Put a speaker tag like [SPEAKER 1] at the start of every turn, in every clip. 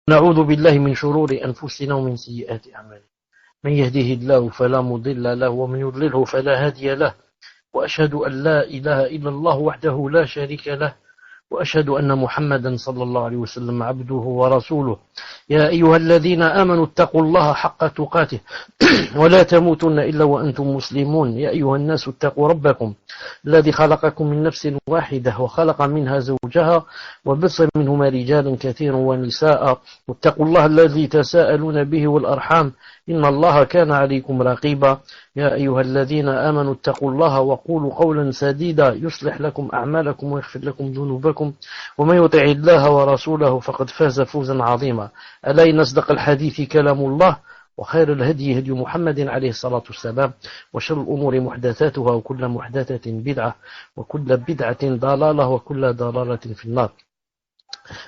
[SPEAKER 1] نعوذ بالله من شرور أنفسنا ومن سيئات أعمالنا من يهده الله فلا مضل له ومن يضلله فلا هادي له وأشهد أن لا إله إلا الله وحده لا شريك له وأشهد أن محمدا صلى الله عليه وسلم عبده ورسوله يا أيها الذين آمنوا اتقوا الله حق تقاته ولا تموتن إلا وأنتم مسلمون يا أيها الناس اتقوا ربكم الذي خلقكم من نفس واحدة وخلق منها زوجها وبث منهما رجالا كثيرا ونساء واتقوا الله الذي تساءلون به والأرحام إن الله كان عليكم رقيبا يا أيها الذين آمنوا اتقوا الله وقولوا قولا سديدا يصلح لكم أعمالكم ويغفر لكم ذنوبكم ومن يطع الله ورسوله فقد فاز فوزا عظيما ألا إن أصدق الحديث كلام الله وخير الهدي هدي محمد عليه الصلاة والسلام وشر الأمور محدثاتها وكل محدثة بدعة وكل بدعة ضلالة وكل ضلالة في النار.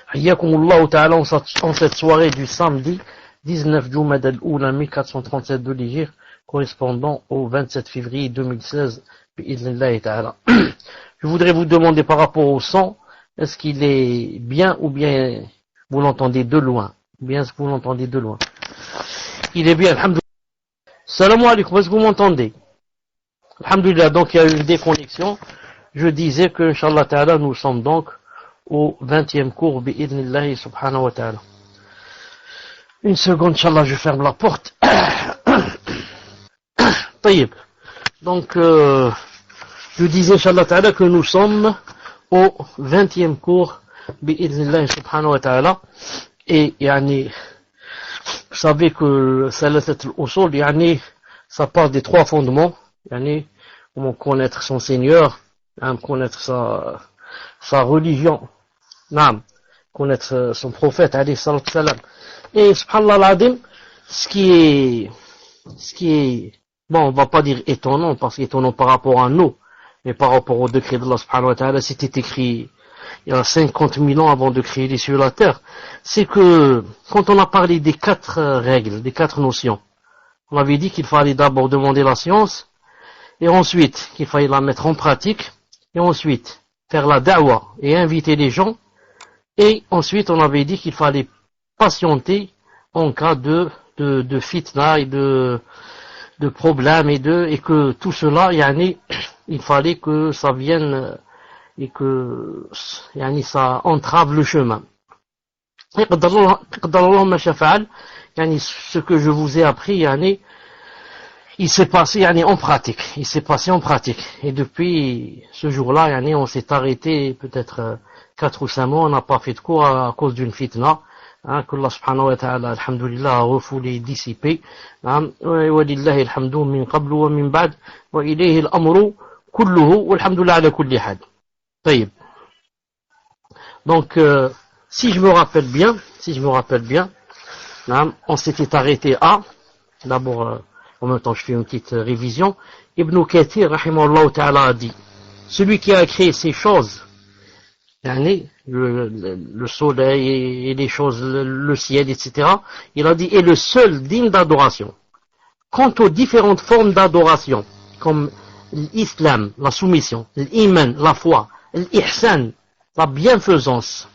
[SPEAKER 1] حياكم الله تعالى en cette soirée du samedi 19 Jumad al-Oula 1437 de l'Hégire correspondant au 27 février 2016 bi'idhnillahi ta'ala. Je voudrais vous demander par rapport au son, est-ce qu'il est bien ou bien vous l'entendez de loin? Bien est-ce que vous l'entendez de loin? Il est bien, alhamdoulilah. Salam alaikum, est-ce que vous m'entendez? Alhamdoulilah, donc il y a eu une déconnexion. Je disais que, Inch'Allah ta'ala, nous sommes donc au 20e cours, bi'idhnillahi subhanahu wa ta'ala. Une seconde, Inch'Allah, je ferme la porte. Taïb. Donc, je disais, Inch'Allah ta'ala, que nous sommes au 20e cours, bi'idhnillahi subhanahu wa ta'ala. Et, yani, vous savez que Salasat al-Usul, yani, ça part des trois fondements, yani, comment connaître son Seigneur, connaître sa religion, connaître son prophète, alayhi salatu salam. Et, subhanallah al-adim, ce qui est, bon, on va pas dire étonnant, parce qu'étonnant par rapport à nous, mais par rapport au décret d'Allah subhanahu wa ta'ala, c'était écrit il y a 50 000 ans avant de créer les cieux et la terre, c'est que quand on a parlé des 4 règles, des 4 notions, on avait dit qu'il fallait d'abord demander la science, et ensuite qu'il fallait la mettre en pratique, et ensuite faire la da'wa et inviter les gens, et ensuite on avait dit qu'il fallait patienter en cas de fitna et de problèmes et que tout cela, il fallait que ça vienne et que ça entrave le chemin. Ce que je vous ai appris, il s'est passé en pratique. Il s'est passé en pratique. Et depuis ce jour-là, on s'est arrêté peut-être 4 ou 5 mois, on n'a pas fait de cours à cause d'une fitna. qu'Allah subhanahu wa ta'ala, alhamdulillah, a refoulé, dissipé. Walillahi alhamdu min qablu wa min ba'd, wa ilayhi al-amru kulluhu, walhamdulillah ala kulli hal. Taïb. Donc, si je me rappelle bien, on s'était arrêté à, d'abord, en même temps je fais une petite révision, Ibn Kathir, rahimahullah ta'ala, a dit, celui qui a créé ces choses, le soleil et les choses, le ciel, etc., il a dit, est le seul digne d'adoration. Quant aux différentes formes d'adoration, comme l'islam, la soumission, l'iman, la foi, l'ihsan, la bienfaisance,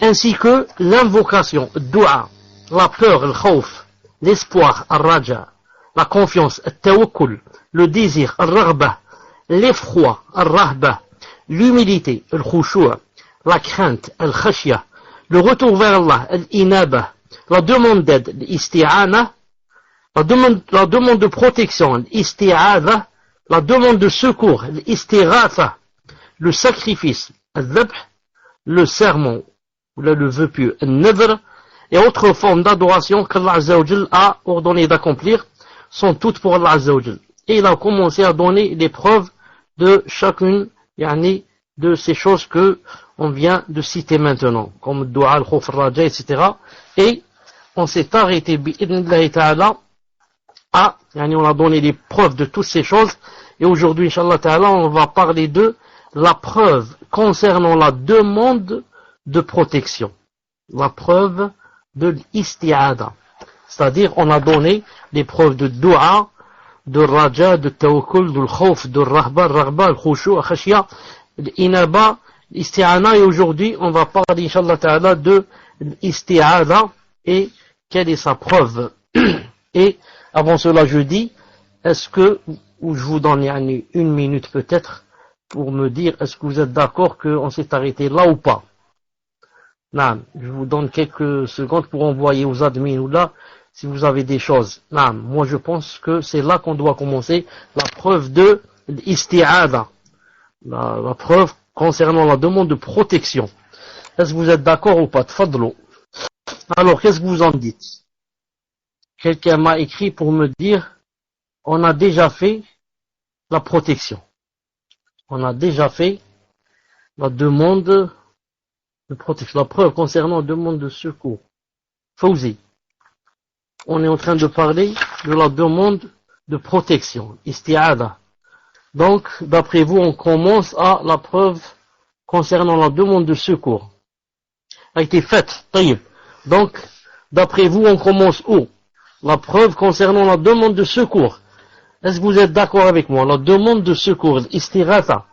[SPEAKER 1] ainsi que l'invocation, dua, la peur, le khawf, l'espoir, al-raja, la confiance, al-tawakkul, le désir, al-raghba, l'effroi, al-rahba, l'humilité, al-khushu', la crainte, al-khashya, le retour vers Allah, al-inaba, la demande d'aide, l'isti'ana, la demande de protection, l'isti'adha, la demande de secours, l'istighatha, le sacrifice, al-dhabh, le sermon, ou là le vœu pieux, al-nadr, et autres formes d'adoration qu'Allah Azza wa Jal a ordonné d'accomplir, sont toutes pour Allah Azza wa Jal. Et il a commencé à donner les preuves de chacune, de ces choses que on vient de citer maintenant, comme Dua, al-Khawf, al-Raja, etc. Et on s'est arrêté, bi'idhnillahi ta'ala, on a donné les preuves de toutes ces choses, et aujourd'hui, Inch'Allah ta'ala, on va parler de la preuve concernant la demande de protection. La preuve de l'isti'ada. C'est-à-dire, on a donné les preuves de dua, de raja, de tawakkul, de khawf, de rahba, le khushu', le khashya, l'inaba, l'isti'ana, et aujourd'hui, on va parler, Inch'Allah ta'ala, de l'isti'adha et quelle est sa preuve. Et avant cela, je dis, est-ce que, ou je vous donne une minute peut-être, pour me dire, est-ce que vous êtes d'accord qu'on s'est arrêté là ou pas? Non, je vous donne quelques secondes pour envoyer aux admins ou là, si vous avez des choses. Non, moi je pense que c'est là qu'on doit commencer la preuve de l'isti'adha. La preuve concernant la demande de protection. Est-ce que vous êtes d'accord ou pas? Tfadlou. Alors, qu'est-ce que vous en dites? Quelqu'un m'a écrit pour me dire, on a déjà fait la protection. On a déjà fait la demande de protection. La preuve concernant la demande de secours. Fawzi. On est en train de parler de la demande de protection. Isti'adha. Donc, d'après vous, on commence à la preuve concernant la demande de secours. A été faite. Taïb. Donc, d'après vous, on commence où? La preuve concernant la demande de secours. Est-ce que vous êtes d'accord avec moi? La demande de secours, l'istighatha,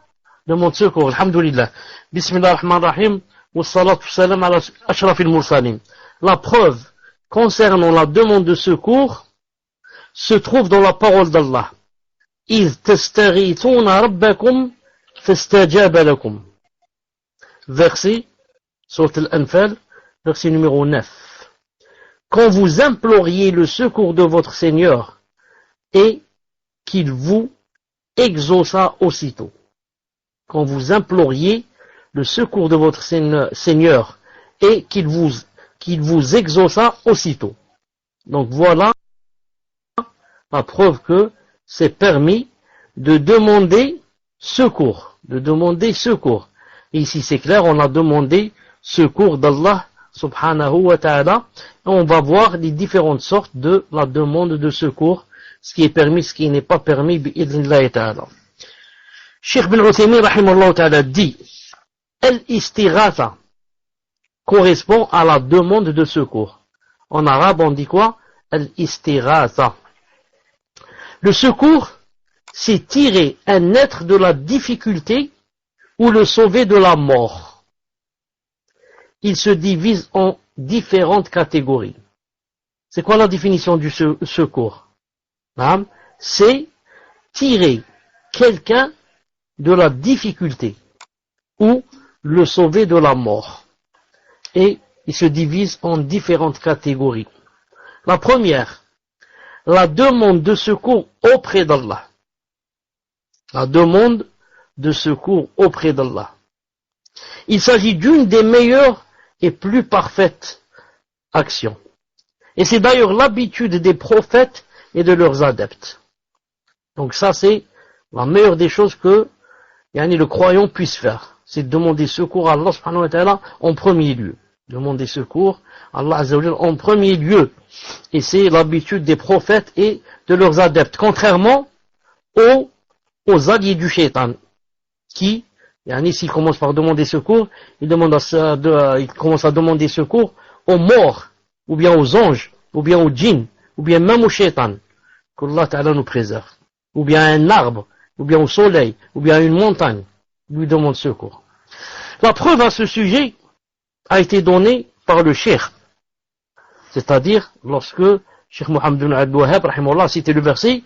[SPEAKER 1] demande de secours, alhamdulillah. Bismillah ar-Rahman ar-Rahim, wa salatu salam ala ashrafil mursalim. La preuve concernant la demande de secours se trouve dans la parole d'Allah. إِذْ تَسْتَغِيثُونَ رَبَّكُمْ فَاسْتَجَابَ لَكُمْ. Verset, sourate Al-Anfal, verset numéro 9. Quand vous imploriez le secours de votre Seigneur et qu'il vous exauça aussitôt. Quand vous imploriez le secours de votre Seigneur et qu'il vous exauça aussitôt. Donc voilà la preuve que c'est permis de demander secours. Et ici c'est clair, on a demandé secours d'Allah subhanahu wa ta'ala. Et on va voir les différentes sortes de la demande de secours, ce qui est permis, ce qui n'est pas permis, bi'idhnillahi ta'ala. Cheikh bin Uthaymin rahimahullah ta'ala dit, al-istighatha correspond à la demande de secours. En arabe on dit quoi? Al-istighatha. Le secours, c'est tirer un être de la difficulté ou le sauver de la mort. Il se divise en différentes catégories. C'est quoi la définition du secours? C'est tirer quelqu'un de la difficulté ou le sauver de la mort. Et il se divise en différentes catégories. La première, la demande de secours auprès d'Allah. La demande de secours auprès d'Allah. Il s'agit d'une des meilleures et plus parfaites actions. Et c'est d'ailleurs l'habitude des prophètes et de leurs adeptes. Donc ça c'est la meilleure des choses que le croyant puisse faire. C'est de demander secours à Allah subhanahu wa ta'ala en premier lieu. Demander secours à Allah azza wa jalla en premier lieu. Et c'est l'habitude des prophètes et de leurs adeptes. Contrairement aux alliés du shaitan, qui, s'ils commencent par demander secours, ils commencent à demander secours aux morts, ou bien aux anges, ou bien aux djinns, ou bien même au shaitan. Qu'Allah ta'ala nous préserve. Ou bien à un arbre, ou bien au soleil, ou bien à une montagne, lui demande secours. La preuve à ce sujet a été donnée par le cheikh. C'est-à-dire, lorsque Cheikh Mohammed bin Abdul Wahhab, rahimahullah, a cité le verset,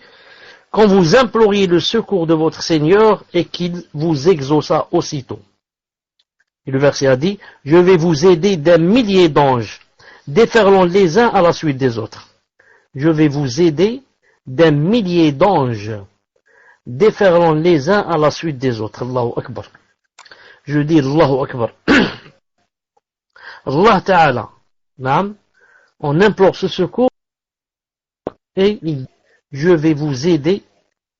[SPEAKER 1] quand vous imploriez le secours de votre Seigneur et qu'il vous exauça aussitôt. Et le verset a dit, je vais vous aider d'un millier d'anges, déferlant les uns à la suite des autres. Je vais vous aider d'un millier d'anges, déferlant les uns à la suite des autres. Allahu Akbar. Je dis Allahu Akbar. Allah Ta'ala, on implore ce secours et je vais vous aider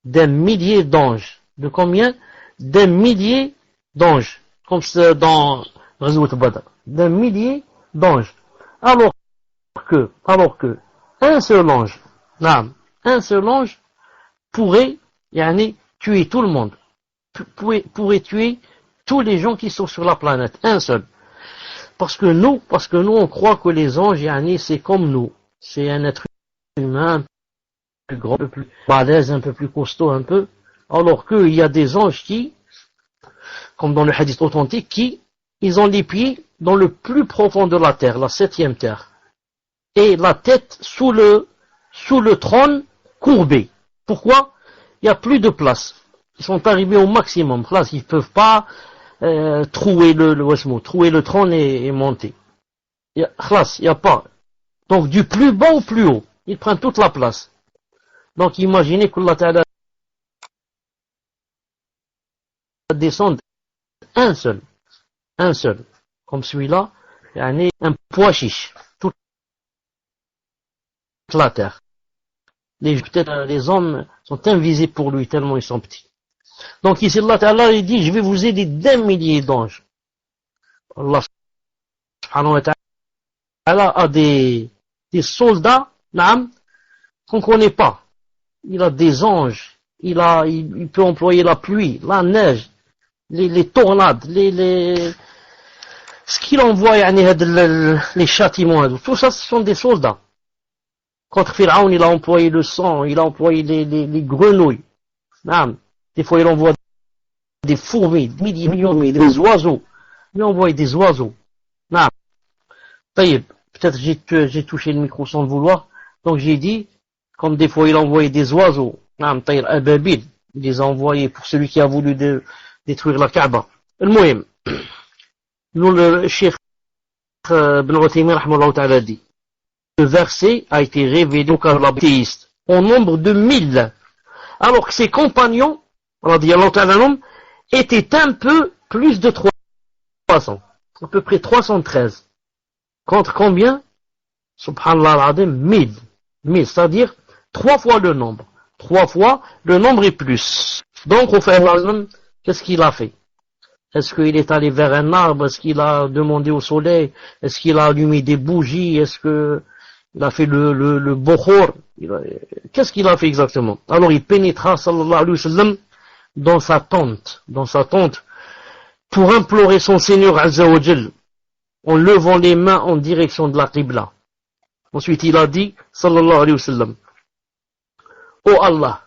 [SPEAKER 1] d'un millier d'anges. De combien? D'un millier d'anges. Comme c'est dans Ghazwat Badr. D'un millier d'anges. Alors que un seul ange, pourrait tuer tout le monde. Pourrait tuer tous les gens qui sont sur la planète. Un seul. Parce que nous, on croit que les anges, c'est comme nous. C'est un être humain, un peu plus grand, un peu plus balèze, un peu plus costaud, un peu. Alors qu'il y a des anges qui, comme dans le hadith authentique, qui ils ont les pieds dans le plus profond de la terre, la septième terre, et la tête sous le trône courbé. Pourquoi? Il n'y a plus de place. Ils sont arrivés au maximum. Là, ils ne peuvent pas trouer le trône et monter. Il n'y a pas. Donc du plus bas au plus haut, ils prennent toute la place. Donc imaginez qu'Allah Ta'ala descende un seul, comme celui-là, un pois chiche, toute la terre. Peut-être les hommes sont invisibles pour lui tellement ils sont petits. Donc ici Allah Ta'ala il dit, je vais vous aider d'un millier d'anges. Allah subhanahu wa ta'ala a des soldats, qu'on ne connaît pas. Il a des anges, il peut employer la pluie, la neige, les tornades, ce qu'il envoie, les châtiments, tout ça, ce sont des soldats. Contre Pharaon, il a employé le sang, il a employé les grenouilles. Des fois, il envoie des fourmis, des millions, des oiseaux. Il envoie des oiseaux. Peut-être j'ai touché le micro sans le vouloir. Donc j'ai dit, comme des fois il a envoyé des oiseaux, Ababil, il les a envoyés pour celui qui a voulu détruire la Kaaba. Le Cheikh Ibn Uthaymin rahimahullah ta'ala dit, le verset a été révélé au cas de l'abthéiste, au nombre de 1000, alors que ses compagnons, radiyallahu ta'ala, étaient un peu plus de 300, à peu près 313. Contre combien? Subhanallah al-Adim, 1000, c'est-à-dire 3 fois le nombre. 3 fois le nombre et plus. Donc, au fait, qu'est-ce qu'il a fait? Est-ce qu'il est allé vers un arbre? Est-ce qu'il a demandé au soleil? Est-ce qu'il a allumé des bougies? Est-ce qu'il a fait le bokhor? Qu'est-ce qu'il a fait exactement? Alors, il pénétra, sallallahu alayhi wa sallam, dans sa tente, pour implorer son Seigneur Azza wa Jal, en levant les mains en direction de la Qibla. Ensuite, il a dit, sallallahu alayhi wa sallam, ô Allah,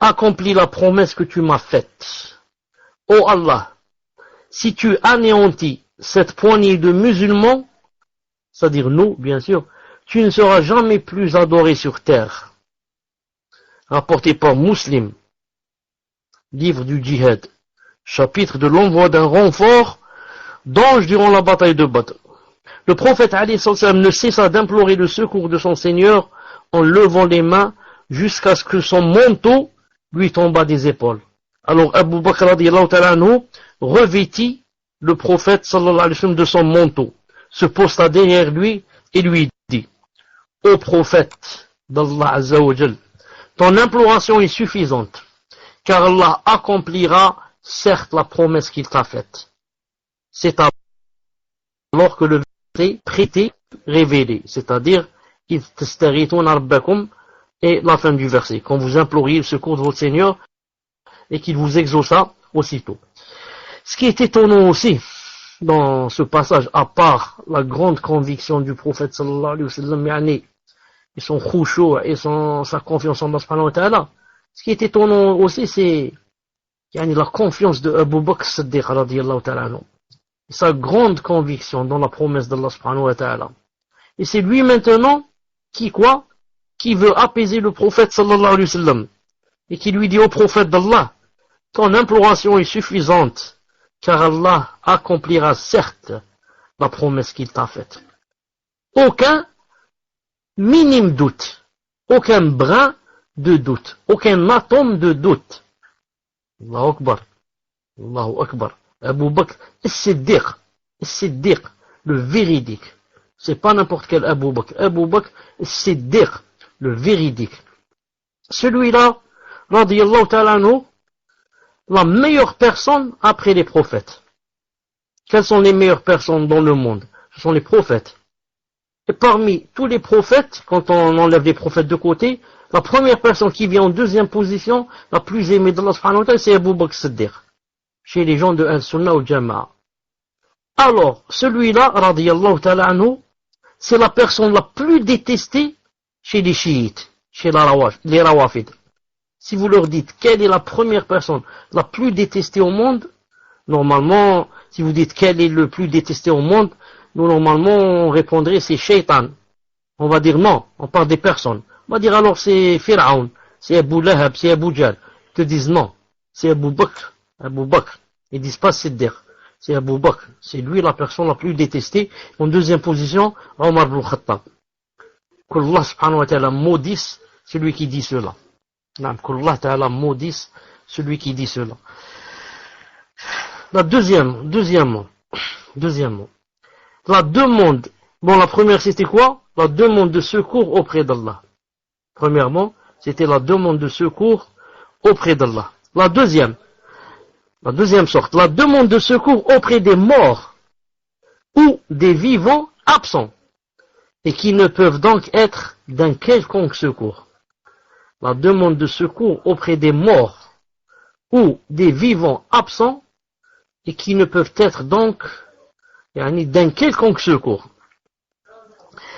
[SPEAKER 1] accomplis la promesse que tu m'as faite. Ô Allah, si tu anéantis cette poignée de musulmans, c'est-à-dire nous, bien sûr, tu ne seras jamais plus adoré sur terre. Rapporté par Muslim, livre du djihad, chapitre de l'envoi d'un renfort d'anges durant la bataille de Badr. Le prophète alayhi salam ne cessa d'implorer le secours de son Seigneur en levant les mains jusqu'à ce que son manteau lui tomba des épaules. Alors Abu Bakr radiyallahu ta'ala anhu revêtit le prophète sallallahu alayhi wa sallam de son manteau, se posta derrière lui et lui dit, ô prophète d'Allah Azza wa Jal, ton imploration est suffisante, car Allah accomplira certes la promesse qu'il t'a faite. C'est alors que le verset prêté révélé, c'est-à-dire et la fin du verset, quand vous imploriez le secours de votre Seigneur et qu'il vous exauça aussitôt. Ce qui est étonnant aussi dans ce passage, à part la grande conviction du prophète sallallahu alayhi wa sallam, et son khushu' et sa confiance en Allah subhanahu wa ta'ala, ce qui est étonnant aussi, c'est la confiance de Abu Bakr Siddiq radiyallahu ta'ala anhu, sa grande conviction dans la promesse d'Allah subhanahu wa ta'ala. Et c'est lui maintenant qui veut apaiser le prophète sallallahu alayhi wa sallam et qui lui dit au prophète d'Allah, ton imploration est suffisante car Allah accomplira certes la promesse qu'il t'a faite. Aucun minime doute, aucun brin de doute, aucun atome de doute. Allahu Akbar, Allahu Akbar. Abu Bakr Siddiq, le véridique. C'est pas n'importe quel Abu Bakr Siddiq, le véridique. Celui-là, radiyallahu ta'ala anhu, la meilleure personne après les prophètes. Quelles sont les meilleures personnes dans le monde? Ce sont les prophètes. Et parmi tous les prophètes, quand on enlève les prophètes de côté, la première personne qui vient en deuxième position, la plus aimée d'Allah subhanahu wa ta'ala, c'est Abu Bakr Siddiq, chez les gens de Al-Sunnah ou Jama'a. Alors, celui-là, radiyallahu ta'ala anhu, c'est la personne la plus détestée chez les chiites, chez les rawafid. Si vous leur dites quelle est la première personne la plus détestée au monde, normalement, Si vous dites quel est le plus détesté au monde, nous normalement on répondrait c'est Shaitan. On va dire non, on parle des personnes. On va dire alors c'est Pharaon, c'est Abu Lahab, c'est Abu Jahl. Ils te disent non, c'est Abu Bakr. Abu Bakr. Ils disent pas Siddiq, c'est Abu Bakr. C'est lui la personne la plus détestée. En deuxième position, Omar ibn Khattab. Qu'Allah subhanahu wa ta'ala maudisse celui qui dit cela. Qu'Allah ta'ala maudisse celui qui dit cela. Deuxièmement, la demande, bon la première c'était quoi? La demande de secours auprès d'Allah. Premièrement, c'était la demande de secours auprès d'Allah. La deuxième sorte, la demande de secours auprès des morts ou des vivants absents et qui ne peuvent donc être d'un quelconque secours. La demande de secours auprès des morts ou des vivants absents et qui ne peuvent être donc d'un quelconque secours.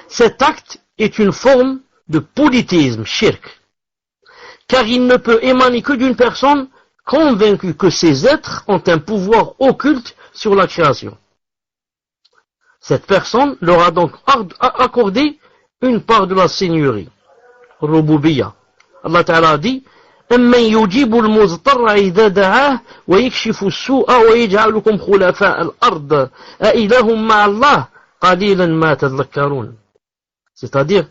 [SPEAKER 1] Cet acte est une forme de polythéisme, shirk, car il ne peut émaner que d'une personne convaincue que ces êtres ont un pouvoir occulte sur la création. Cette personne leur a donc accordé une part de la seigneurie, Rububiyya. Allah Ta'ala a dit أَمَّنْ يُجِيبُ الْمُضْطَرَّ إِذَا دَعَاهُ وَيَكْشِفُ السُّوءَ وَيَجْعَلُكُمْ خُلَفَاءَ الْأَرْضِ أَإِلَهٌ مَعَ اللَّهِ قَلِيلًا مَا تَذَكَّرُونَ. C'est-à-dire,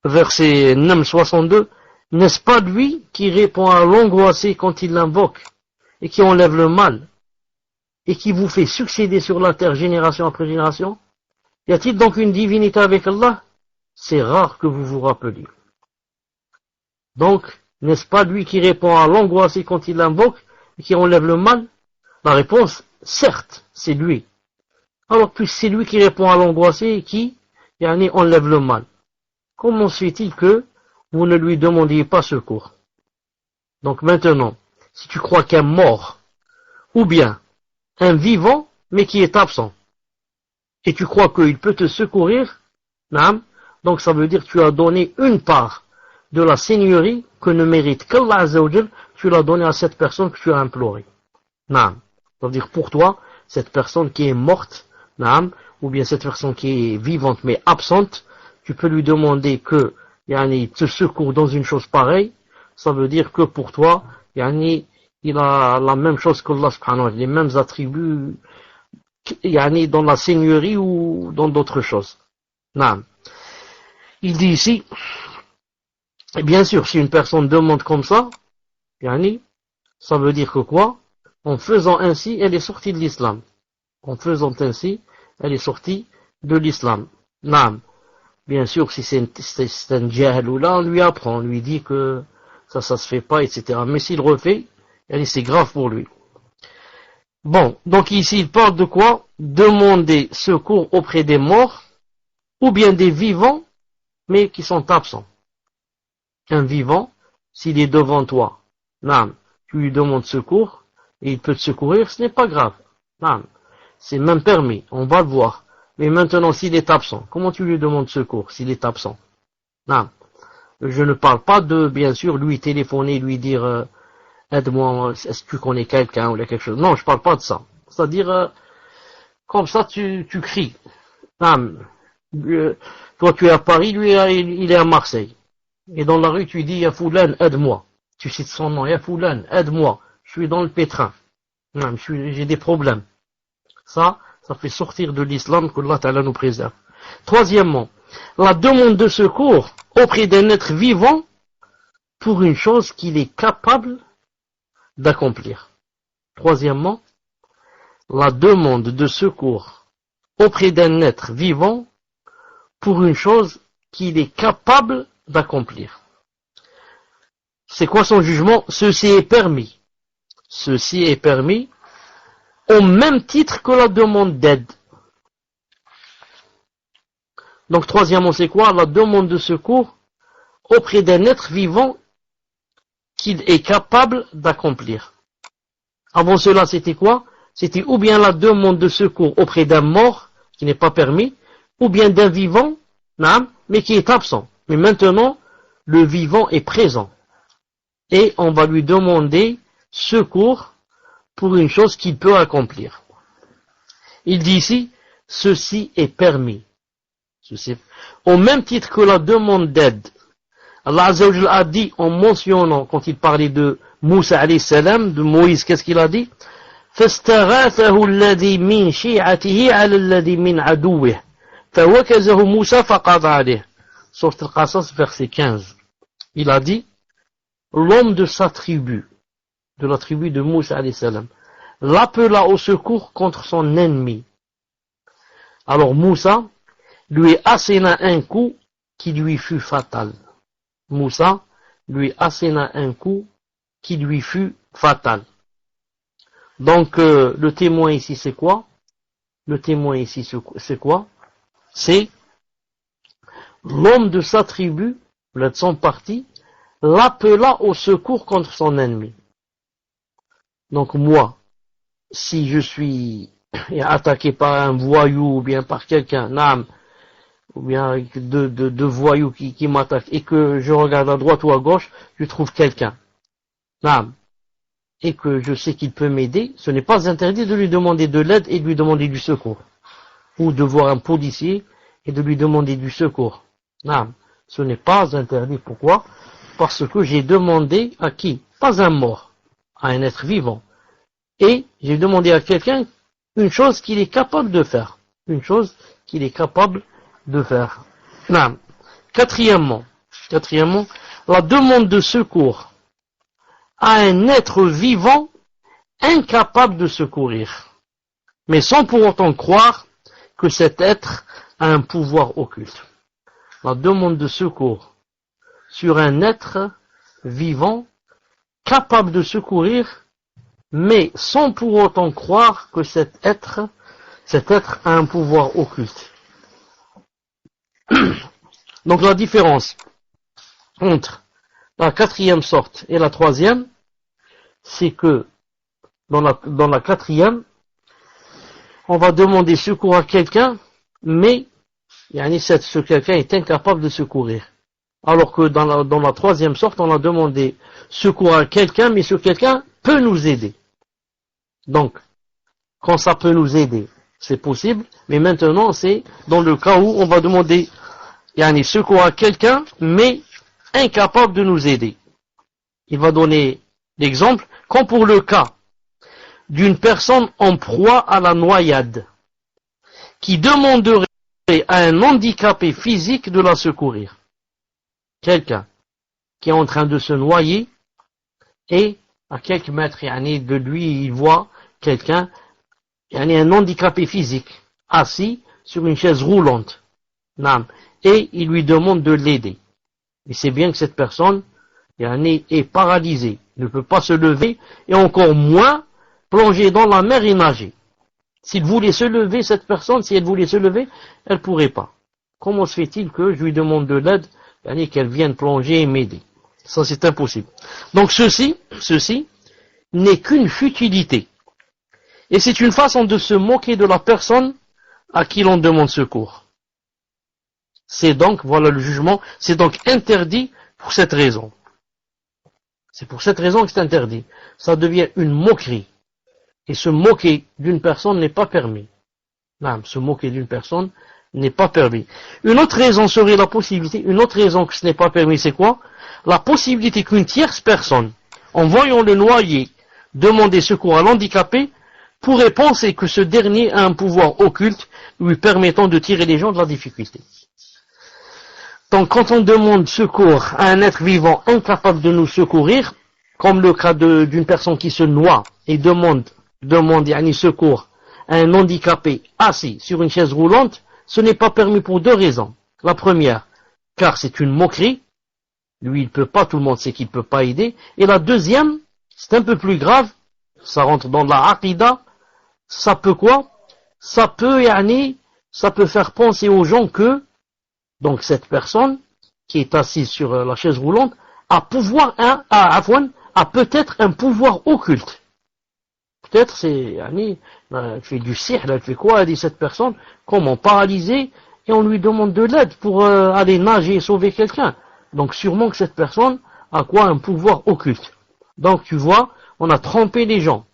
[SPEAKER 1] verset Nam 62, n'est-ce pas lui qui répond à l'angoissé quand il l'invoque et qui enlève le mal et qui vous fait succéder sur la terre génération après génération? Y a-t-il donc une divinité avec Allah? C'est rare que vous vous rappeliez. Donc, n'est-ce pas lui qui répond à l'angoissé quand il l'invoque et qui enlève le mal? La réponse, certes, c'est lui. Alors que c'est lui qui répond à l'angoissé et qui enlève le mal. Comment se fait-il que vous ne lui demandiez pas secours? Donc maintenant, si tu crois qu'un mort, ou bien un vivant, mais qui est absent, et tu crois qu'il peut te secourir, donc ça veut dire que tu as donné une part de la seigneurie que ne mérite qu'Allah Azza wa Jal, tu l'as donné à cette personne que tu as implorée. Ça veut dire pour toi, cette personne qui est morte, ou bien cette personne qui est vivante mais absente, tu peux lui demander que il te secourt dans une chose pareille, ça veut dire que pour toi, il a la même chose qu'Allah subhanahu wa ta'ala, les mêmes attributs dans la seigneurie ou dans d'autres choses. Il dit ici, et bien sûr, si une personne demande comme ça, ça veut dire que quoi? En faisant ainsi, elle est sortie de l'islam. En faisant ainsi, elle est sortie de l'islam. Bien sûr, si c'est un jahil ou là, on lui apprend, on lui dit que ça se fait pas, etc. Mais s'il refait, c'est grave pour lui. Bon, donc ici, il parle de quoi? Demander secours auprès des morts, ou bien des vivants, mais qui sont absents. Un vivant, s'il est devant toi, tu lui demandes secours, et il peut te secourir, ce n'est pas grave. C'est même permis, on va le voir. Mais maintenant, s'il est absent, comment tu lui demandes secours s'il est absent? Je ne parle pas de, bien sûr, lui téléphoner, lui dire aide-moi, est-ce que tu connais quelqu'un ou quelque chose? Non, je parle pas de ça. C'est-à-dire, comme ça, tu cries. Toi, tu es à Paris, lui, il est à Marseille. Et dans la rue, tu dis, Yafoulan, aide-moi. Tu cites son nom, Yafoulan, aide-moi. Je suis dans le pétrin. J'ai des problèmes. Ça fait sortir de l'islam, qu'Allah Ta'ala nous préserve. Troisièmement, la demande de secours auprès d'un être vivant pour une chose qu'il est capable d'accomplir. Troisièmement, la demande de secours auprès d'un être vivant pour une chose qu'il est capable d'accomplir. C'est quoi son jugement? Ceci est permis. Ceci est permis au même titre que la demande d'aide. Donc troisièmement, c'est quoi? La demande de secours auprès d'un être vivant qu'il est capable d'accomplir. Avant cela, c'était quoi? C'était ou bien la demande de secours auprès d'un mort, qui n'est pas permis, ou bien d'un vivant, mais qui est absent. Mais maintenant, le vivant est présent. Et on va lui demander secours pour une chose qu'il peut accomplir. Il dit ici, ceci est permis. Ceci, au même titre que la demande d'aide. Allah Azza wa Jalla a dit en mentionnant, quand il parlait de Moussa alayhi salam, de Moïse, qu'est-ce qu'il a dit? فاستغاثه الذي من شيعته على الذي من عدوه فوكزه موسى فقضى عليه. Sourate Al-Qasas, verset 15. Il a dit, l'homme de sa tribu, de la tribu de Moussa alayhi salam, l'appela au secours contre son ennemi. Alors Moussa lui asséna un coup qui lui fut fatal. Moussa lui asséna un coup qui lui fut fatal. Donc le témoin ici c'est quoi? Le témoin ici c'est quoi? C'est l'homme de sa tribu, de son parti, l'appela au secours contre son ennemi. Donc moi, si je suis attaqué par un voyou ou bien par quelqu'un, ou bien deux voyous qui m'attaquent et que je regarde à droite ou à gauche, je trouve quelqu'un, et que je sais qu'il peut m'aider, ce n'est pas interdit de lui demander de l'aide et de lui demander du secours. Ou de voir un policier et de lui demander du secours. Ce n'est pas interdit. Pourquoi? Parce que j'ai demandé à qui? Pas un mort, à un être vivant. Et j'ai demandé à quelqu'un une chose qu'il est capable de faire. Une chose qu'il est capable de faire. Quatrièmement, la demande de secours à un être vivant incapable de secourir, mais sans pour autant croire que cet être a un pouvoir occulte. La demande de secours sur un être vivant capable de secourir, mais sans pour autant croire que cet être a un pouvoir occulte. Donc la différence entre la quatrième sorte et la troisième, c'est que dans la quatrième, on va demander secours à quelqu'un, mais ce quelqu'un est incapable de secourir. Alors que dans la troisième sorte, on a demandé secours à quelqu'un, mais ce quelqu'un peut nous aider. Donc, quand ça peut nous aider, c'est possible, mais maintenant c'est dans le cas où on va demander secours à quelqu'un, mais incapable de nous aider. Il va donner l'exemple, comme pour le cas d'une personne en proie à la noyade, qui demanderait à un handicapé physique de la secourir. Quelqu'un qui est en train de se noyer et à quelques mètres de lui, il voit quelqu'un, un handicapé physique, assis sur une chaise roulante, et il lui demande de l'aider. Il sait bien que cette personne est paralysée, ne peut pas se lever et encore moins plonger dans la mer et nager. S'il voulait se lever, cette personne, si elle voulait se lever, elle ne pourrait pas. Comment se fait-il que je lui demande de l'aide, qu'elle vienne plonger et m'aider? Ça, c'est impossible. Donc ceci n'est qu'une futilité. Et c'est une façon de se moquer de la personne à qui l'on demande secours. C'est donc, voilà le jugement, c'est donc interdit pour cette raison. C'est pour cette raison que c'est interdit. Ça devient une moquerie. Et se moquer d'une personne n'est pas permis. Se moquer d'une personne n'est pas permis. Une autre raison serait la possibilité, une autre raison que ce n'est pas permis, c'est quoi? La possibilité qu'une tierce personne, en voyant le noyer demander secours à l'handicapé, pourrait penser que ce dernier a un pouvoir occulte lui permettant de tirer les gens de la difficulté. Donc quand on demande secours à un être vivant incapable de nous secourir, comme le cas d'une personne qui se noie et demande secours à un handicapé assis sur une chaise roulante, ce n'est pas permis pour deux raisons. La première, car c'est une moquerie, lui il peut pas, tout le monde sait qu'il peut pas aider, et la deuxième, c'est un peu plus grave, ça rentre dans la aqida, ça peut quoi? Ça peut faire penser aux gens que donc cette personne qui est assise sur la chaise roulante a peut-être un pouvoir occulte. Peut-être elle fait du sihr, elle fait quoi? Elle dit cette personne, comment paralysée, et on lui demande de l'aide pour aller nager et sauver quelqu'un. Donc sûrement que cette personne a quoi? Un pouvoir occulte. Donc tu vois, on a trompé les gens.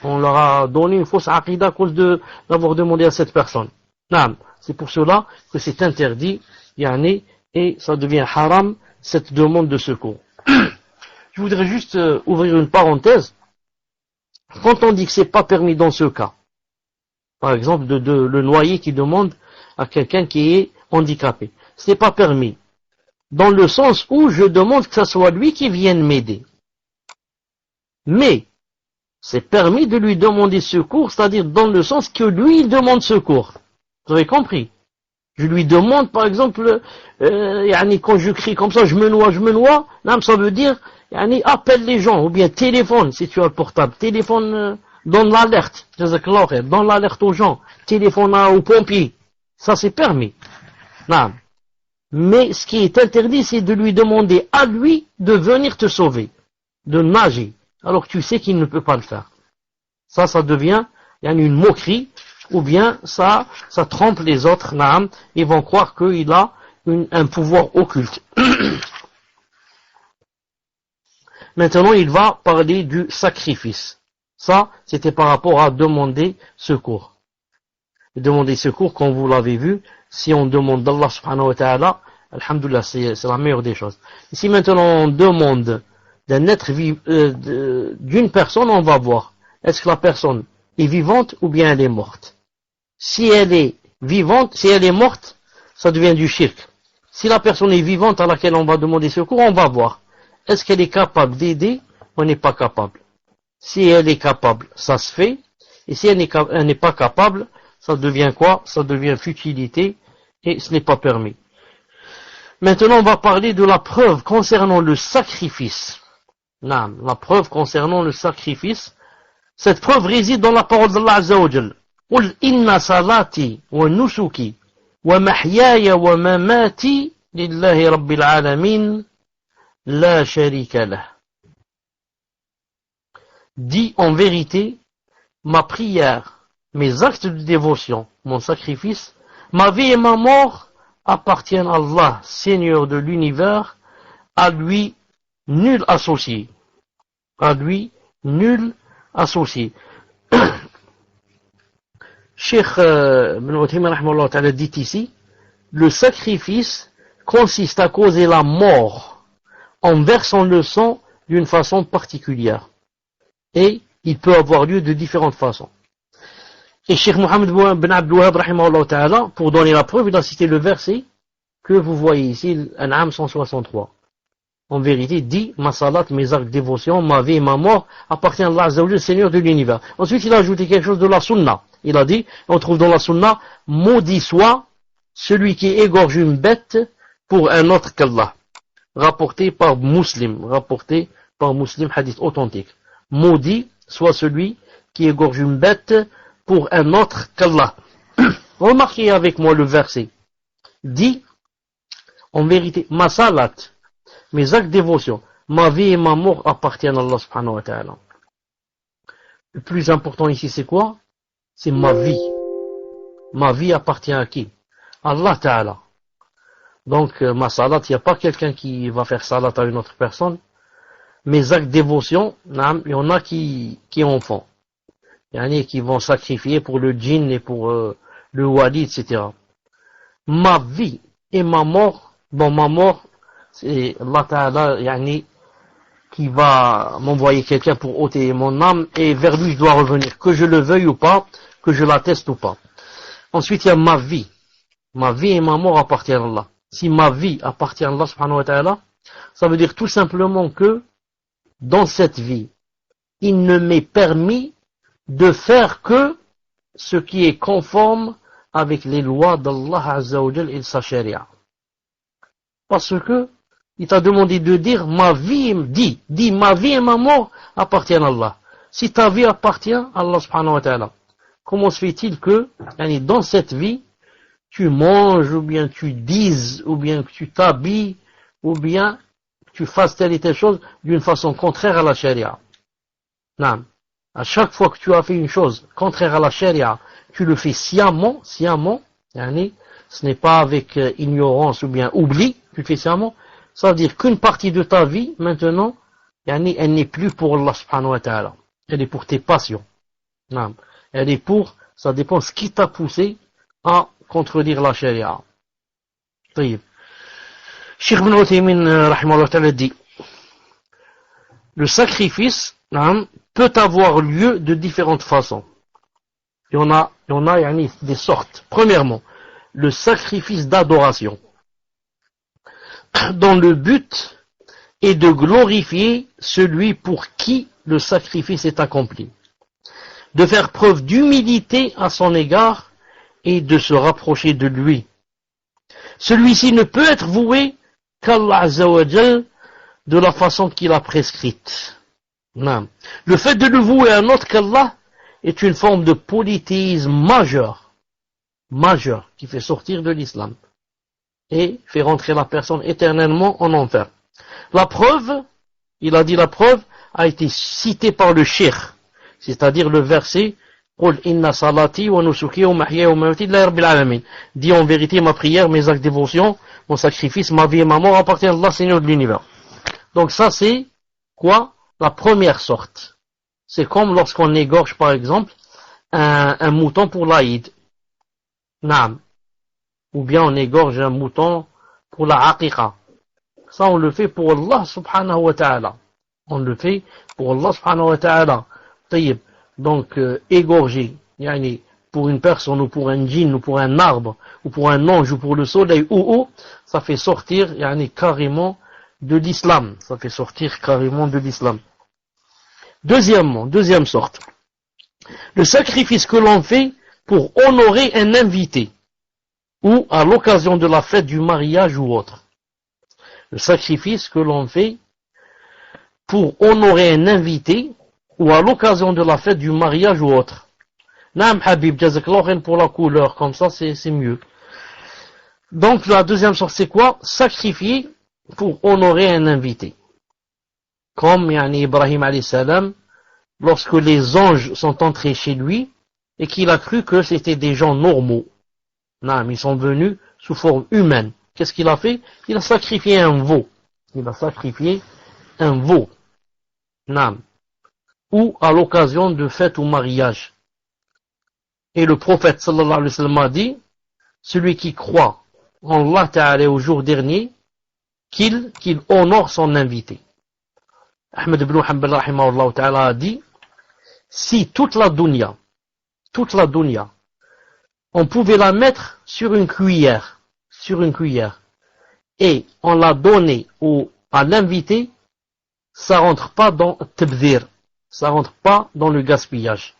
[SPEAKER 1] On leur a donné une fausse aqida à cause d'avoir demandé à cette personne. Naam. C'est pour cela que c'est interdit, yani, et ça devient haram, cette demande de secours. Je voudrais juste ouvrir une parenthèse. Quand on dit que c'est pas permis dans ce cas, par exemple, le noyé qui demande à quelqu'un qui est handicapé, c'est pas permis. Dans le sens où je demande que ce soit lui qui vienne m'aider. Mais, c'est permis de lui demander secours, c'est-à-dire dans le sens que lui, il demande secours. Vous avez compris? Je lui demande, par exemple, quand je crie comme ça, je me noie, ça veut dire, appelle les gens, ou bien téléphone, si tu as le portable, téléphone, donne l'alerte, donne l'alerte aux gens, téléphone aux pompiers, ça c'est permis. Non. Mais ce qui est interdit, c'est de lui demander à lui de venir te sauver, de nager, alors que tu sais qu'il ne peut pas le faire. Ça devient une moquerie, ou bien ça trompe les autres, naam, ils vont croire qu'il a un pouvoir occulte. Maintenant, il va parler du sacrifice. Ça, c'était par rapport à demander secours. Demander secours, comme vous l'avez vu, si on demande d'Allah subhanahu wa ta'ala, alhamdulillah, c'est la meilleure des choses. Si maintenant on demande d'un être d'une personne, on va voir, est-ce que la personne est vivante ou bien elle est morte. Si elle est vivante, si elle est morte, ça devient du shirk. Si la personne est vivante à laquelle on va demander secours, on va voir. Est-ce qu'elle est capable d'aider ou n'est pas capable? Si elle est capable, ça se fait. Et si elle n'est pas capable, ça devient quoi? Ça devient futilité et ce n'est pas permis. Maintenant, on va parler de la preuve concernant le sacrifice. Non, la preuve concernant le sacrifice. Cette preuve réside dans la parole d'Allah Azza wa Jal. قل إن صلاتي ونسكي ومحياي ومماتي لله رب العالمين لا شريك له. Dis en vérité, ma prière, mes actes de dévotion, mon sacrifice, ma vie et ma mort appartiennent à Allah, Seigneur de l'univers, à lui nul associé. À lui nul associé. Cheikh Ibn Uthaymin rahimahullah ta'ala dit ici, le sacrifice consiste à causer la mort en versant le sang d'une façon particulière. Et il peut avoir lieu de différentes façons. Et Cheikh Mohammed bin Abdul Wahhab rahimahullah ta'ala, pour donner la preuve, il a cité le verset que vous voyez ici, An'am 163. En vérité, dit, ma salat, mes actes de dévotion, ma vie et ma mort appartiennent à Allah Azza wa Jalla, Seigneur de l'univers. Ensuite, il a ajouté quelque chose de la sunna. Il a dit, on trouve dans la sunna, maudit soit celui qui égorge une bête pour un autre qu'Allah. Rapporté par Muslim, hadith authentique. Maudit soit celui qui égorge une bête pour un autre qu'Allah. Remarquez avec moi le verset. Dit, en vérité, ma salat, mes actes de dévotion, ma vie et ma mort appartiennent à Allah subhanahu wa ta'ala. Le plus important ici, c'est quoi? C'est ma vie. Ma vie appartient à qui? Allah ta'ala. Donc, ma salat, il n'y a pas quelqu'un qui va faire salat à une autre personne. Mes actes de dévotion, il y en a qui en font. Il y en a qui vont sacrifier pour le djinn et pour le wali, etc. Ma vie et ma mort, bon, ma mort, c'est Allah Ta'ala qui va m'envoyer quelqu'un pour ôter mon âme et vers lui je dois revenir, que je le veuille ou pas, que je l'atteste ou pas. Ensuite il y a ma vie et ma mort appartiennent à Allah. Si ma vie appartient à Allah subhanahu wa ta'ala, ça veut dire tout simplement que dans cette vie il ne m'est permis de faire que ce qui est conforme avec les lois d'Allah Azza wa Jal et sa charia. Parce que il t'a demandé de dire ma vie, dis ma vie et ma mort appartiennent à Allah. Si ta vie appartient à Allah subhanahu wa ta'ala, comment se fait-il que dans cette vie tu manges ou bien tu dises ou bien que tu t'habilles ou bien tu fasses telle et telle chose d'une façon contraire à la charia? Non. À chaque fois que tu as fait une chose contraire à la charia, tu le fais sciemment, ce n'est pas avec ignorance ou bien oubli, tu le fais sciemment. Ça veut dire qu'une partie de ta vie, maintenant, elle n'est plus pour Allah subhanahu wa ta'ala. Elle est pour tes passions. Non. Elle est pour, ça dépend ce qui t'a poussé à contredire la charia. طيب. Cheikh Ibn Uthaymin, rahimahullah ta'ala, dit, le sacrifice, peut avoir lieu de différentes façons. Il y en a des sortes. Premièrement, le sacrifice d'adoration, dont le but est de glorifier celui pour qui le sacrifice est accompli, de faire preuve d'humilité à son égard et de se rapprocher de lui. Celui-ci ne peut être voué qu'Allah Azza wa Jal de la façon qu'il a prescrite. Non. Le fait de le vouer à un autre qu'Allah est une forme de polythéisme majeur, qui fait sortir de l'islam et fait rentrer la personne éternellement en enfer. La preuve, il a dit la preuve, a été citée par le cheikh, c'est-à-dire le verset قُلْ إِنَّ صَلَاتِي وَنُسُكِي وَمَحْيَايَ وَمَمَاتِي لِلَّهِ رَبِّ الْعَالَمِينَ. Dis en vérité, ma prière, mes actes de dévotion, mon sacrifice, ma vie et ma mort appartiennent à Allah, Seigneur de l'univers. Donc ça c'est quoi? La première sorte. C'est comme lorsqu'on égorge par exemple un mouton pour l'Aïd. Naam. Ou bien on égorge un mouton pour la aqiqa. Ça on le fait pour Allah subhanahu wa ta'ala. On le fait pour Allah subhanahu wa ta'ala. Donc égorger, pour une personne ou pour un djinn ou pour un arbre ou pour un ange ou pour le soleil ou ça fait sortir carrément de l'islam. Ça fait sortir carrément de l'islam. Deuxièmement, deuxième sorte. Le sacrifice que l'on fait pour honorer un invité ou à l'occasion de la fête du mariage ou autre. Le sacrifice que l'on fait pour honorer un invité ou à l'occasion de la fête du mariage ou autre. Naam Habib, jazakallah pour la couleur, comme ça c'est mieux. Donc la deuxième sorte c'est quoi? Sacrifier pour honorer un invité. Comme Ibrahim alayhi salam, lorsque les anges sont entrés chez lui et qu'il a cru que c'était des gens normaux. Naam, ils sont venus sous forme humaine. Qu'est-ce qu'il a fait? Il a sacrifié un veau. Il a sacrifié un veau. Naam. Ou à l'occasion de fête ou mariage. Et le prophète sallallahu alayhi wa sallam a dit, celui qui croit en Allah Ta'ala au jour dernier, qu'il honore son invité. Ahmed ibn Hanbal rahimahullah ta'ala a dit, si toute la dunya, on pouvait la mettre sur une cuillère, et on l'a donnée à l'invité, ça rentre pas dans tabdhir, ça rentre pas dans le gaspillage.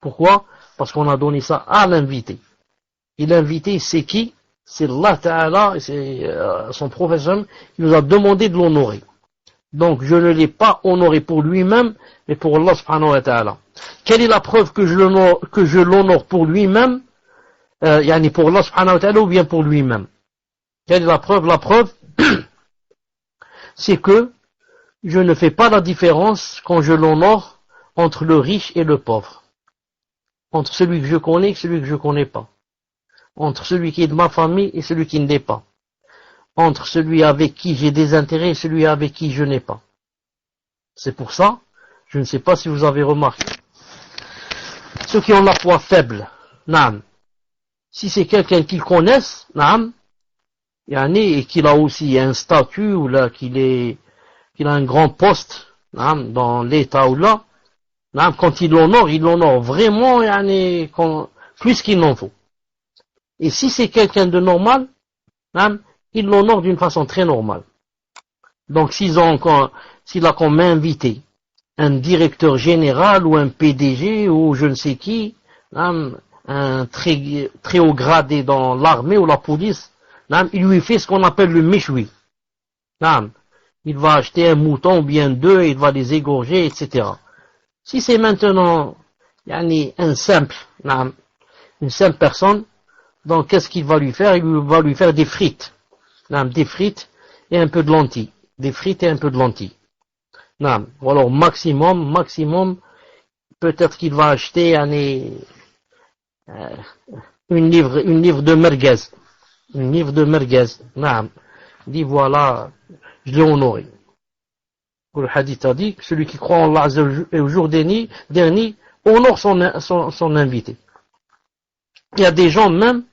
[SPEAKER 1] Pourquoi? Parce qu'on a donné ça à l'invité. Et l'invité, c'est qui? C'est Allah Ta'ala, c'est son professeur qui nous a demandé de l'honorer. Donc je ne l'ai pas honoré pour lui-même, mais pour Allah subhanahu wa ta'ala. Quelle est la preuve que je l'honore pour lui-même, pour Allah subhanahu wa ta'ala ou bien pour lui-même? Quelle est la preuve? La preuve, c'est que je ne fais pas la différence quand je l'honore entre le riche et le pauvre. Entre celui que je connais et celui que je ne connais pas. Entre celui qui est de ma famille et celui qui ne l'est pas. Entre celui avec qui j'ai des intérêts et celui avec qui je n'ai pas. C'est pour ça, je ne sais pas si vous avez remarqué, ceux qui ont la foi faible, naam, si c'est quelqu'un qu'ils connaissent, naam, et qu'il a aussi un statut ou là qu'il a un grand poste, naam, dans l'état ou là, naam, quand il l'honore vraiment, plus qu'il n'en faut. Et si c'est quelqu'un de normal, naam, il l'honore d'une façon très normale. Donc s'il a comme invité un directeur général ou un PDG ou je ne sais qui, un très haut gradé dans l'armée ou la police, il lui fait ce qu'on appelle le méchoui. Il va acheter un mouton ou bien deux et il va les égorger, etc. Si c'est maintenant une simple personne, donc qu'est-ce qu'il va lui faire? Il va lui faire des frites. Des frites et un peu de lentilles. Des frites et un peu de lentilles. Ou alors maximum, peut-être qu'il va acheter une livre de merguez. Une livre de merguez. Il dit voilà, je l'ai honoré. Le hadith a dit que celui qui croit en Allah et au jour dernier, honore son invité. Il y a des gens même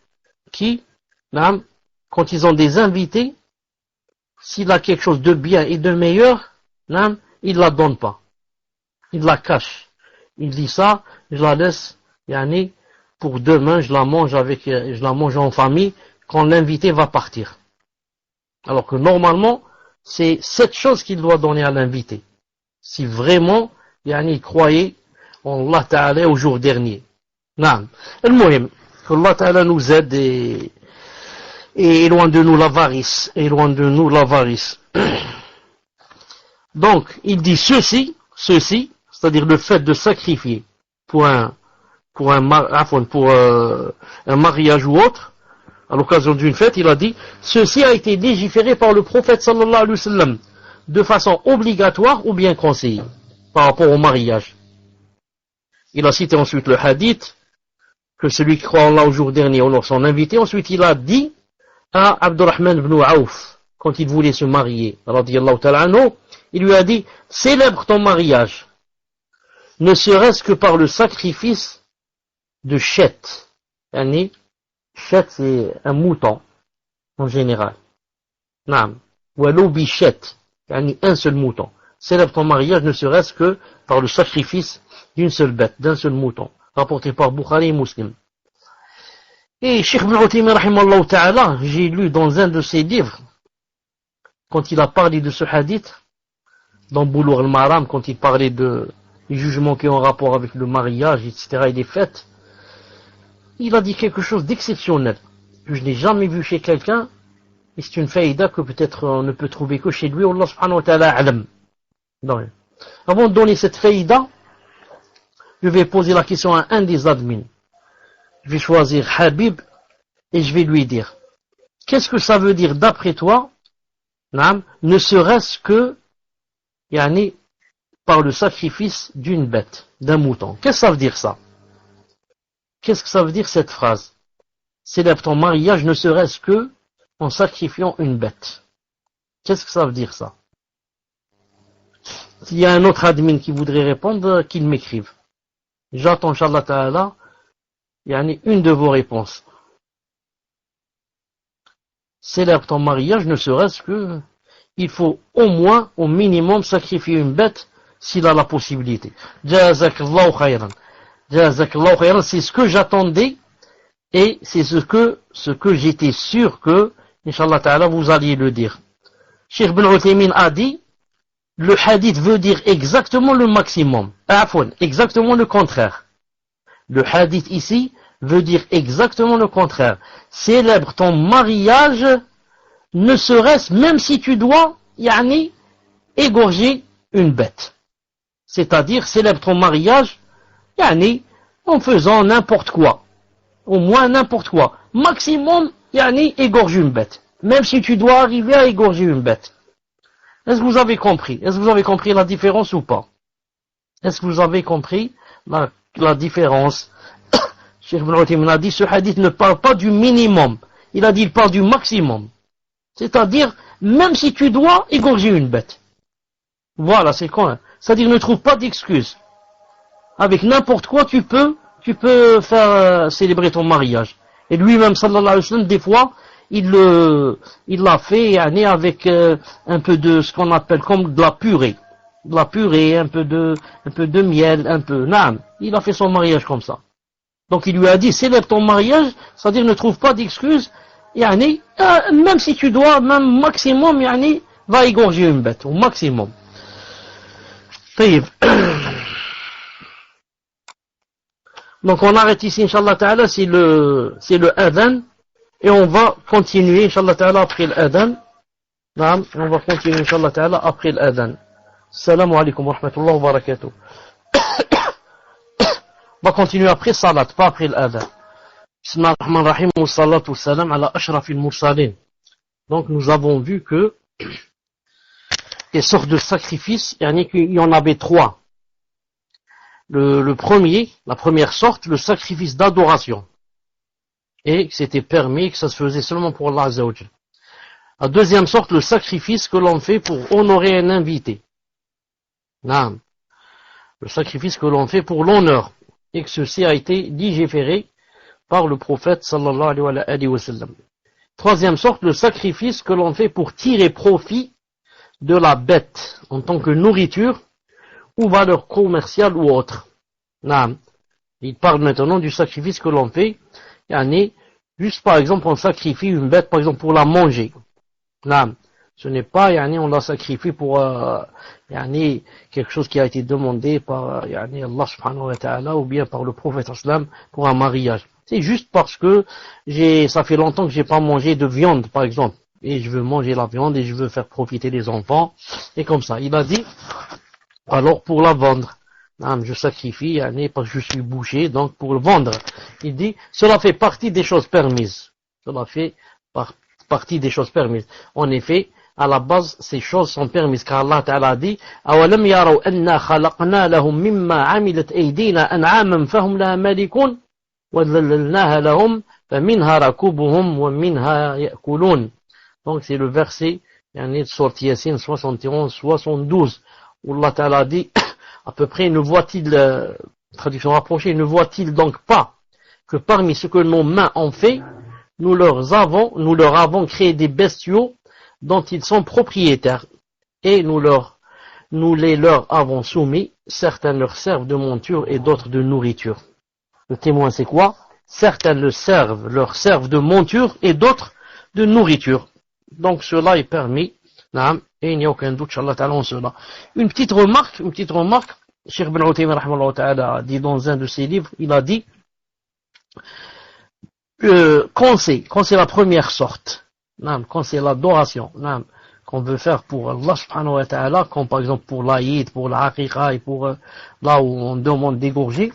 [SPEAKER 1] qui, quand ils ont des invités, s'il a quelque chose de bien et de meilleur, il ne la donne pas. Il la cache. Il dit ça, je la laisse, pour demain, je la mange en famille, quand l'invité va partir. Alors que normalement, c'est cette chose qu'il doit donner à l'invité. Si vraiment, il croyait en Allah Ta'ala au jour dernier. Naam. Al-Muhim, que Allah Ta'ala nous aide et éloigne de nous l'avarice. Donc, il dit ceci, c'est-à-dire le fait de sacrifier pour un mariage ou autre, à l'occasion d'une fête, il a dit, ceci a été légiféré par le prophète sallallahu alayhi wa sallam, de façon obligatoire ou bien conseillée, par rapport au mariage. Il a cité ensuite le hadith, que celui qui croit en Allah au jour dernier honore son invité. Ensuite, il a dit à Abdurrahman ibn Auf, quand il voulait se marier, radiyallahu ta'ala anhu, il lui a dit, célèbre ton mariage, ne serait-ce que par le sacrifice de Chet. Chet, c'est un mouton, en général. Naam. Walou bi Chet, un seul mouton. Célèbre ton mariage, ne serait-ce que par le sacrifice d'une seule bête, d'un seul mouton. Rapporté par Bukhari et Muslim. Et Cheikh Ibn Uthaymin, rahimallahu ta'ala, j'ai lu dans un de ses livres, quand il a parlé de ce hadith, dans Boulough al-Maram, quand il parlait des jugements qui ont rapport avec le mariage, etc., et les fêtes, il a dit quelque chose d'exceptionnel, que je n'ai jamais vu chez quelqu'un, et c'est une faïda que peut-être on ne peut trouver que chez lui, Allah subhanahu wa ta'ala alam. Avant de donner cette faïda, je vais poser la question à un des admins. Je vais choisir Habib, et je vais lui dire, qu'est-ce que ça veut dire d'après toi, ne serait-ce que, par le sacrifice d'une bête, d'un mouton. Qu'est-ce que ça veut dire ça? Qu'est-ce que ça veut dire cette phrase? Célèbre ton mariage ne serait-ce que en sacrifiant une bête. Qu'est-ce que ça veut dire ça? S'il y a un autre admin qui voudrait répondre, qu'il m'écrive. J'attends, Inch'Allah Ta'ala, une de vos réponses. Célèbre ton mariage ne serait-ce que il faut au moins, au minimum, sacrifier une bête s'il a la possibilité. Jazakallahu khayran. Jazakallahu khayran, c'est ce que j'attendais et c'est ce que j'étais sûr que, Inch'Allah Ta'ala, vous alliez le dire. Cheikh Ibn Uthaymin a dit, le hadith veut dire exactement le maximum. Exactement le contraire. Le hadith ici veut dire exactement le contraire. Célèbre ton mariage, ne serait-ce même si tu dois, égorger une bête. C'est-à-dire, célèbre ton mariage, en faisant n'importe quoi. Au moins n'importe quoi. Maximum, égorge une bête. Même si tu dois arriver à égorger une bête. Est-ce que vous avez compris? Est-ce que vous avez compris la différence ou pas? Est-ce que vous avez compris la différence? Cheikh Ibn Uthaymin a dit, ce hadith ne parle pas du minimum. Il a dit, il parle du maximum. C'est-à-dire, même si tu dois égorger une bête. Voilà, c'est quoi? C'est-à-dire, ne trouve pas d'excuse. Avec n'importe quoi, tu peux faire célébrer ton mariage. Et lui-même, sallallahu alayhi wa sallam, des fois, il l'a fait, avec un peu de ce qu'on appelle comme de la purée. De la purée, un peu de miel, naam. Il a fait son mariage comme ça. Donc il lui a dit, célèbre ton mariage, c'est-à-dire ne trouve pas d'excuses, même si tu dois, même maximum, va égorger une bête, au maximum. Donc on arrête ici, Inch'Allah Ta'ala, c'est le adhan, et on va continuer, Inch'Allah Ta'ala, après l'adhan. On va continuer, Inch'Allah Ta'ala, après l'adhan. Assalamu alaikum wa rahmatullahi wa barakatuh. On va continuer après salat, pas après l'adhan. Bismillah ar-Rahman ar-Rahim, wa salatu wa salam ala ashrafil mursalin. Donc nous avons vu que les sortes de sacrifices, il y en avait trois. Le premier, la première sorte, le sacrifice d'adoration. Et que c'était permis, que ça se faisait seulement pour Allah Azza wa Jal. La deuxième sorte, le sacrifice que l'on fait pour honorer un invité. Naam. le sacrifice que l'on fait pour l'honneur, et que ceci a été légiféré par le prophète sallallahu alayhi wa sallam. Troisième sorte, le sacrifice que l'on fait pour tirer profit de la bête en tant que nourriture ou valeur commerciale ou autre. Naam. Il parle maintenant du sacrifice que l'on fait. Juste par exemple, on sacrifie une bête par exemple pour la manger. Naam. Ce n'est pas, on la sacrifie pour quelque chose qui a été demandé par Allah subhanahu wa ta'ala ou bien par le prophète sallam pour un mariage. C'est juste parce que ça fait longtemps que j'ai pas mangé de viande par exemple. Et je veux manger la viande et je veux faire profiter les enfants. Et comme ça, il a dit, alors pour la vendre. Je sacrifie, parce que je suis boucher, donc pour le vendre. Il dit, cela fait partie des choses permises. Cela fait partie des choses permises. En effet, à la base, ces choses sont permises, car Allah Ta'ala dit, أَوَلَمْ يَرَوْا أَنَّا خَلَقْنَا لَهُم مِّمَّا عَمِلَتْ أَيْدِينَا أَنْعَامًا فَهُمْ لَهَا مَالِكُونَ وَذَلَّلْنَاهَا لَهُمْ فَمِنْهَا رَكُوبُهُمْ وَمِنْهَا يَأْكُلُونَ. Donc c'est le verset, sourate Yasin 71-72, où Allah Ta'ala dit, à peu près, ne voit-il, traduction rapprochée, ne voit-il donc pas que parmi ce que nos mains ont fait, nous leur avons créé des bestiaux dont ils sont propriétaires, et nous les leur avons soumis, certains leur servent de monture et d'autres de nourriture. Le témoin c'est quoi? Certains leur servent de monture et d'autres de nourriture. Donc cela est permis, et il n'y a aucun doute, Inch'Allah Ta'ala, en cela. Une petite remarque, Cheikh Ibn Uthaymin rahimahullah ta'ala a dit dans un de ses livres, il a dit, quand c'est la première sorte, quand c'est l'adoration, qu'on veut faire pour Allah subhanahu wa ta'ala, comme par exemple pour l'Aïd, pour l'Aqiqa et pour là où on demande d'égorger,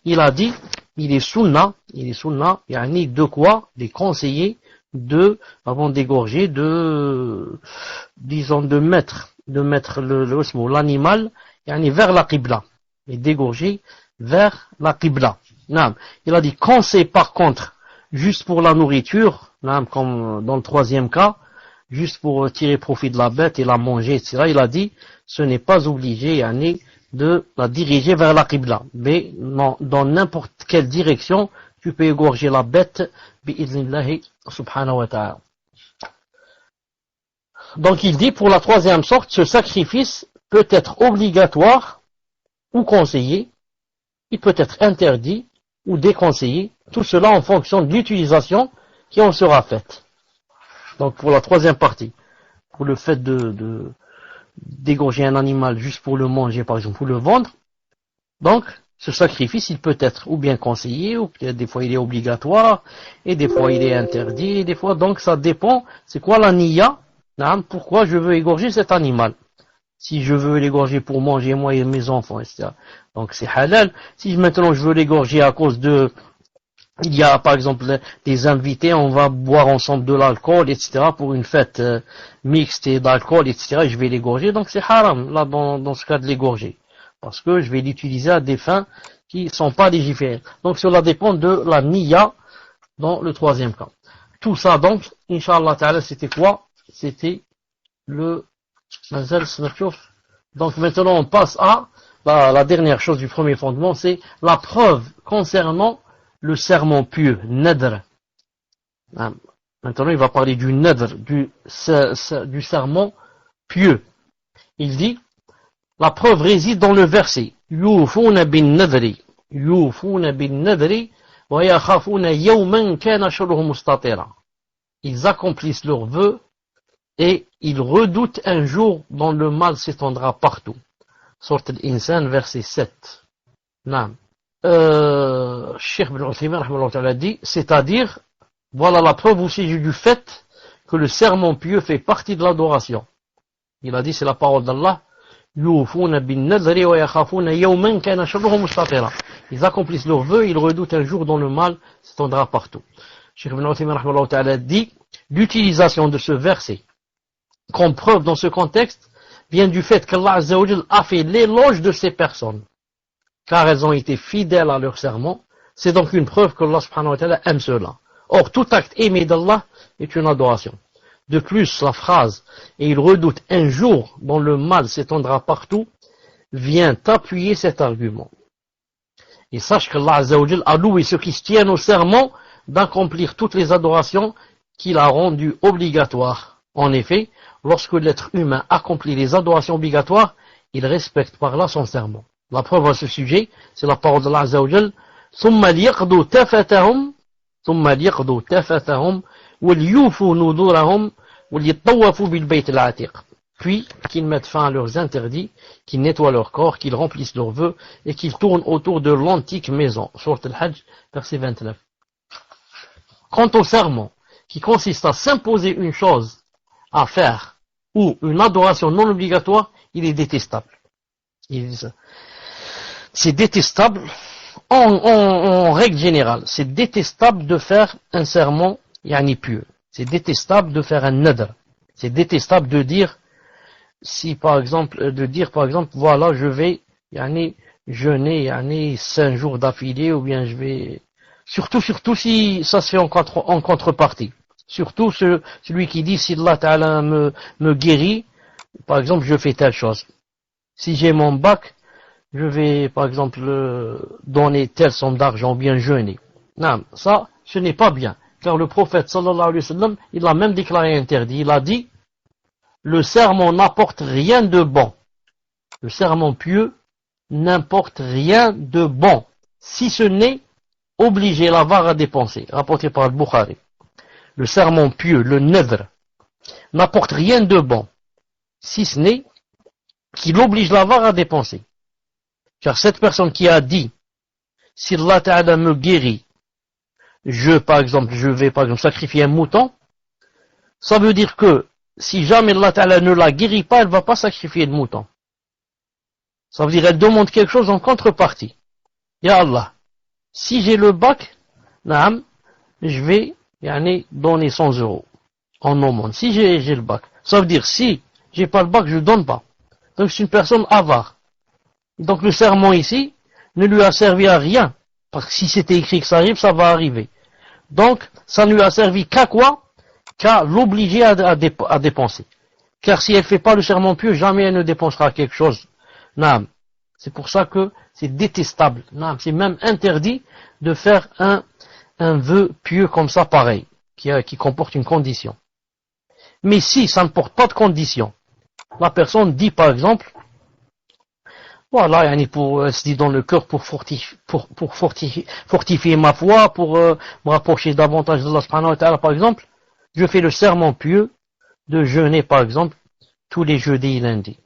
[SPEAKER 1] il a dit, il est sunnah, de quoi? Des conseillers avant d'égorger, de mettre l'animal, vers la Qibla, et d'égorger vers la Qibla. Il a dit, quand c'est par contre, juste pour la nourriture, comme dans le troisième cas, juste pour tirer profit de la bête et la manger, etc., il a dit, ce n'est pas obligé, de la diriger vers la Qibla. Mais dans n'importe quelle direction, tu peux égorger la bête, bi'idhnillahi subhanahu wa ta'ala. Donc il dit, pour la troisième sorte, ce sacrifice peut être obligatoire ou conseillé, il peut être interdit ou déconseillé, tout cela en fonction de l'utilisation qui en sera faite. Donc pour la troisième partie, pour le fait d'égorger un animal juste pour le manger, par exemple, pour le vendre, donc ce sacrifice, il peut être ou bien conseillé, ou peut-être des fois il est obligatoire, et des fois il est interdit, et des fois, donc ça dépend, c'est quoi la niya, pourquoi je veux égorger cet animal. Si je veux l'égorger pour manger moi et mes enfants, etc. Donc c'est halal. Si maintenant je veux l'égorger à cause il y a par exemple des invités, on va boire ensemble de l'alcool, etc. pour une fête mixte et d'alcool, etc. et je vais l'égorger, donc c'est haram, là dans ce cas de l'égorger. Parce que je vais l'utiliser à des fins qui ne sont pas légiférées. Donc cela dépend de la niya dans le troisième cas. Tout ça donc, Inch'Allah Ta'ala, c'était quoi? C'était le donc maintenant on passe à la dernière chose du premier fondement, c'est la preuve concernant le serment pieux, nadr. Maintenant il va parler du nadr, du serment pieux. Il dit, la preuve réside dans le verset Yufuna bin nadri wa yakhafuna yawman kana sharruhu mustatira. Ils accomplissent leurs vœux et ils redoutent un jour dont le mal s'étendra partout. Sourate Al-Insan, verset 7. Cheikh Ibn Uthaymin rahimahullah ta'ala dit, c'est-à-dire, voilà la preuve aussi du fait que le serment pieux fait partie de l'adoration. Il a dit, c'est la parole d'Allah, Yufuna bin nadri wa yakhafuna yawman kana sharruhu mustatira. Ils accomplissent leurs vœux, ils redoutent un jour dont le mal s'étendra partout. Cheikh Ibn Uthaymin rahimahullah ta'ala dit, l'utilisation de ce verset comme preuve dans ce contexte vient du fait qu'Allah Azza wa Jal a fait l'éloge de ces personnes, car elles ont été fidèles à leur serment. C'est donc une preuve que Allah subhanahu wa ta'ala aime cela. Or, tout acte aimé d'Allah est une adoration. De plus, la phrase « et il redoute un jour dont le mal s'étendra partout » vient appuyer cet argument. Et sache qu'Allah Azza wa Jal a loué ceux qui se tiennent au serment d'accomplir toutes les adorations qu'il a rendues obligatoires. En effet, lorsque l'être humain accomplit les adorations obligatoires, il respecte par là son serment. La preuve à ce sujet, c'est la parole d'Allah Azza wa Jal, ثم ليقضوا تفتهم وليوفوا نذورهم وليطوفوا بالبيت العتيق. Puis qu'ils mettent fin à leurs interdits, qu'ils nettoient leur corps, qu'ils remplissent leurs vœux et qu'ils tournent autour de l'antique maison. Sourate Al-Hajj, verset 29. Quant au serment, qui consiste à s'imposer une chose à faire ou une adoration non obligatoire, il est détestable. C'est détestable en règle générale. C'est détestable de faire un serment pieux. C'est détestable de faire un nadr. C'est détestable de dire par exemple, voilà, je vais jeûner 5 jours d'affilée, ou bien je vais surtout si ça se fait en contrepartie. Surtout celui qui dit si Allah Ta'ala me guérit, par exemple, je fais telle chose. Si j'ai mon bac, je vais, par exemple, donner telle somme d'argent, ou bien jeûner. Non, ça, ce n'est pas bien. Car le prophète, sallallahu alayhi wa sallam, il a même déclaré interdit. Il a dit, le serment n'apporte rien de bon. Le serment pieux n'apporte rien de bon, si ce n'est obliger l'avare à dépenser. Rapporté par Al-Bukhari. Le serment pieux, le nadr, n'apporte rien de bon, si ce n'est qu'il oblige l'avare à dépenser. Car cette personne qui a dit, si Allah Ta'ala me guérit, je vais par exemple sacrifier un mouton, ça veut dire que si jamais Allah Ta'ala ne la guérit pas, elle ne va pas sacrifier le mouton. Ça veut dire qu'elle demande quelque chose en contrepartie. Ya Allah, si j'ai le bac, je vais donner 100 € en aumône. Si j'ai le bac. Ça veut dire si j'ai pas le bac, je ne donne pas. Donc c'est une personne avare. Donc le serment ici ne lui a servi à rien. Parce que si c'était écrit que ça arrive, ça va arriver. Donc ça ne lui a servi qu'à quoi? Qu'à l'obliger à dépenser. Car si elle ne fait pas le serment pieux, jamais elle ne dépensera quelque chose. Non. C'est pour ça que c'est détestable. Non. C'est même interdit de faire un vœu pieux comme ça pareil, qui comporte une condition. Mais si ça ne porte pas de condition, la personne dit par exemple, voilà, elle se dit dans le cœur pour fortifier ma foi, pour me rapprocher davantage d'Allah subhanahu wa ta'ala, par exemple, je fais le serment pieux de jeûner, par exemple, tous les jeudis et lundis,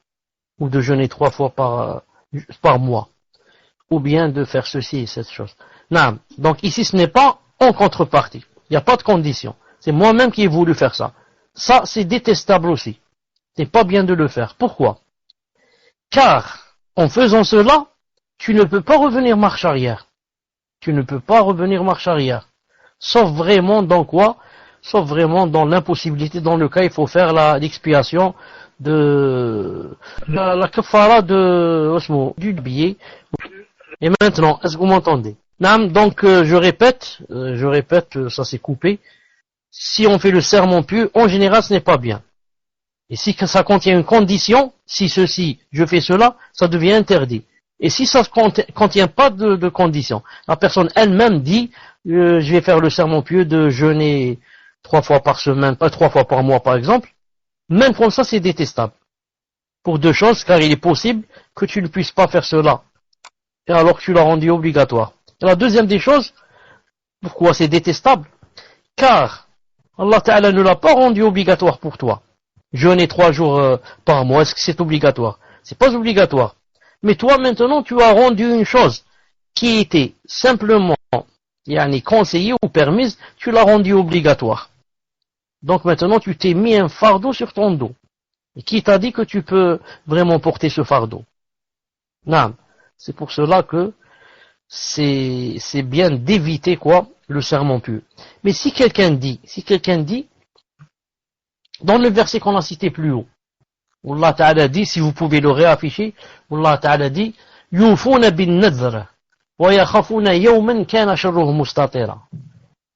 [SPEAKER 1] ou de jeûner 3 fois par mois, ou bien de faire ceci et cette chose. Non. Donc ici, ce n'est pas en contrepartie. Il n'y a pas de condition. C'est moi-même qui ai voulu faire ça. Ça, c'est détestable aussi. C'est pas bien de le faire. Pourquoi? Car, en faisant cela, tu ne peux pas revenir marche arrière. Tu ne peux pas revenir marche arrière. Sauf vraiment dans quoi? Sauf vraiment dans l'impossibilité, dans le cas il faut faire l'expiation de la kafara du billet. Et maintenant, est-ce que vous m'entendez? Donc je répète, ça s'est coupé. Si on fait le serment pieux, en général ce n'est pas bien. Et si ça contient une condition, si ceci, je fais cela, ça devient interdit. Et si ça ne contient pas de condition, la personne elle-même dit, je vais faire le serment pieux de jeûner 3 fois par semaine, pas 3 fois par mois par exemple, même comme ça c'est détestable. Pour 2 choses, car il est possible que tu ne puisses pas faire cela, et alors que tu l'as rendu obligatoire. Et la deuxième des choses, pourquoi c'est détestable? Car Allah Ta'ala ne l'a pas rendu obligatoire pour toi. Jeûner 3 jours par mois, est-ce que c'est obligatoire? C'est pas obligatoire. Mais toi maintenant tu as rendu une chose qui était simplement conseillée ou permise, tu l'as rendue obligatoire. Donc maintenant tu t'es mis un fardeau sur ton dos. Et qui t'a dit que tu peux vraiment porter ce fardeau? Non. C'est pour cela que c'est bien d'éviter le serment pieux. Mais si quelqu'un dit, dans le verset qu'on a cité plus haut, où Allah Ta'ala dit, si vous pouvez le réafficher, où Allah Ta'ala dit, يُوفُونَ بِالنَّذْرِ وَيَخَافُونَ يَوْمًا كَانَ شَرُّهُ مُسْتَطِيرًا.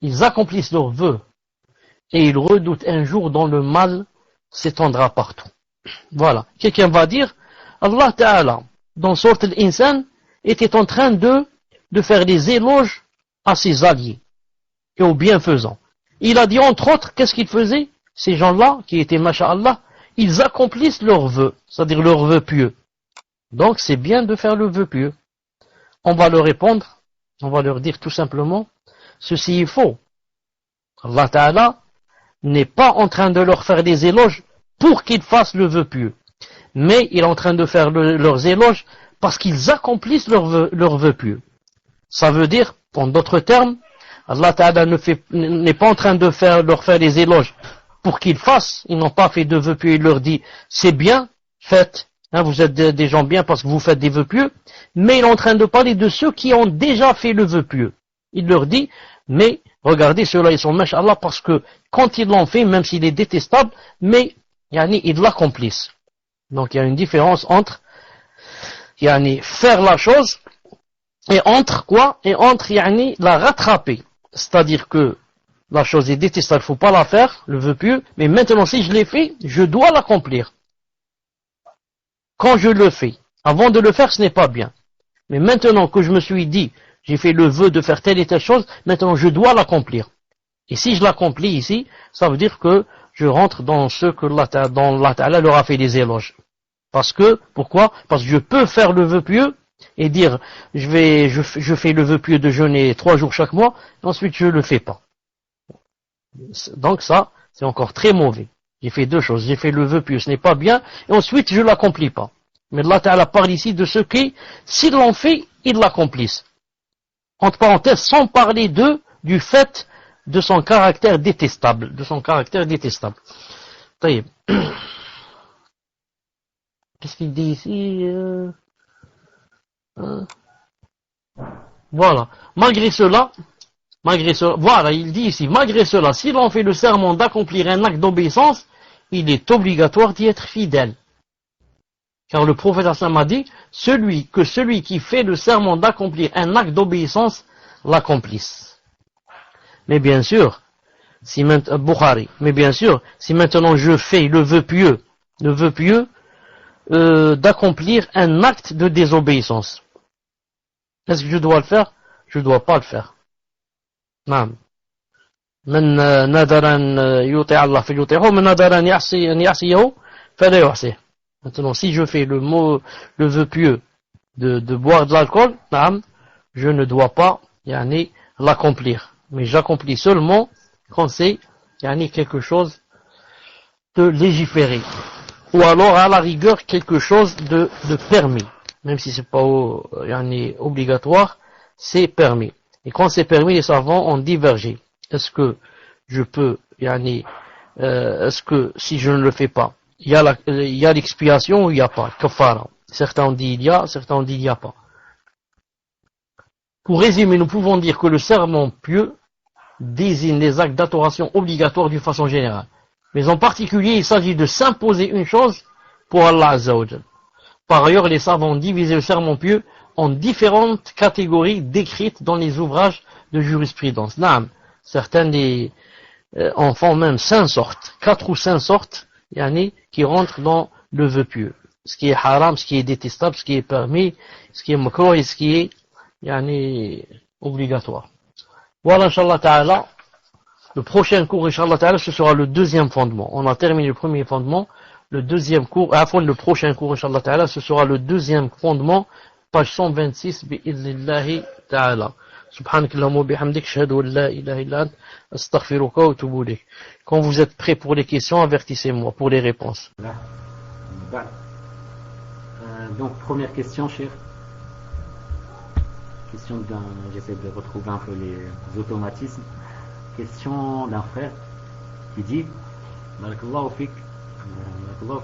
[SPEAKER 1] Ils accomplissent leurs vœux et ils redoutent un jour dont le mal s'étendra partout. Voilà. Quelqu'un va dire, Allah Ta'ala dans Sourate Al-Insan, était en train de faire des éloges à ses alliés et aux bienfaisants. Il a dit entre autres, qu'est-ce qu'ils faisaient? Ces gens-là, qui étaient masha'Allah, ils accomplissent leurs vœux, c'est-à-dire leurs vœux pieux. Donc c'est bien de faire le vœu pieux. On va leur répondre, on va leur dire tout simplement, ceci est faux. Allah Ta'ala n'est pas en train de leur faire des éloges pour qu'ils fassent le vœu pieux, mais il est en train de faire leurs éloges parce qu'ils accomplissent leurs vœux pieux. Ça veut dire, en d'autres termes, Allah Ta'ala n'est pas en train de leur faire des éloges pour qu'ils fassent, ils n'ont pas fait de vœux pieux, il leur dit, c'est bien, faites, hein, vous êtes des gens bien parce que vous faites des vœux pieux, mais il est en train de parler de ceux qui ont déjà fait le vœu pieux. Il leur dit, mais regardez, ceux-là ils sont masha'Allah parce que quand ils l'ont fait, même s'il est détestable, mais ils l'accomplissent. Donc il y a une différence entre faire la chose et entre quoi? Et entre la rattraper. C'est-à-dire que la chose est détestable, il ne faut pas la faire, le vœu pieux, mais maintenant si je l'ai fait, je dois l'accomplir. Quand je le fais, avant de le faire, ce n'est pas bien. Mais maintenant que je me suis dit, j'ai fait le vœu de faire telle et telle chose, maintenant je dois l'accomplir. Et si je l'accomplis ici, ça veut dire que je rentre dans ce que Allah Ta'ala leur a fait des éloges. Parce que, pourquoi? Parce que je peux faire le vœu pieux et dire, je fais le vœu pieux de jeûner 3 jours chaque mois, et ensuite je le fais pas. Donc ça, c'est encore très mauvais. J'ai fait deux choses. J'ai fait le vœu pieux, ce n'est pas bien, et ensuite je l'accomplis pas. Mais Allah Ta'ala parle ici de ceux qui, s'ils l'ont fait, ils l'accomplissent. Entre parenthèses, sans parler du fait de son caractère détestable. De son caractère détestable. Qu'est-ce qu'il dit ici? Voilà. Malgré cela, voilà, il dit ici, malgré cela, s'il en fait le serment d'accomplir un acte d'obéissance, il est obligatoire d'y être fidèle. Car le prophète Hassan a dit, celui qui fait le serment d'accomplir un acte d'obéissance, l'accomplisse. Mais bien sûr, si maintenant je fais le vœu pieux d'accomplir un acte de désobéissance, est-ce que je dois le faire? Je ne dois pas le faire. Non. من نذر أن يطيع الله فليطيعه من نذر أن يعصيه فلا يعصيه. Maintenant, si je fais le vœu pieux de boire de l'alcool, je ne dois pas l'accomplir. Mais j'accomplis seulement quand c'est quelque chose de légiféré. Ou alors, à la rigueur, quelque chose de permis. Même si c'est pas obligatoire, c'est permis. Et quand c'est permis, les savants ont divergé. Est-ce que je peux, est-ce que si je ne le fais pas, il y a l'expiation ou il n'y a pas, kafara. Certains ont dit il y a, certains ont dit il n'y a pas. Pour résumer, nous pouvons dire que le serment pieux désigne les actes d'adoration obligatoires d'une façon générale. Mais en particulier, il s'agit de s'imposer une chose pour Allah Azza wa Jal. Par ailleurs, les savants ont divisé le serment pieux en différentes catégories décrites dans les ouvrages de jurisprudence. Certains en font même 5 sortes, 4 ou 5 sortes, qui rentrent dans le vœu pieux. Ce qui est haram, ce qui est détestable, ce qui est permis, ce qui est makruh et ce qui est obligatoire. Voilà, Inch'Allah Ta'ala. Le prochain cours, Inch'Allah Ta'ala, ce sera le deuxième fondement. On a terminé le premier fondement. Le deuxième cours, le prochain cours, Inch'Allah Ta'ala, ce sera le deuxième fondement, page 126, bi'idhnillahi Ta'ala. Subhanakallahumma bihamdik, ashhadu an la ilaha illa ant, astaghfiruka wa atubu ilayk. Quand vous êtes prêts pour les questions, avertissez-moi pour les réponses.
[SPEAKER 2] Donc, première question, cher. Question j'essaie de retrouver un peu les automatismes. Question d'un frère qui dit Barakallahu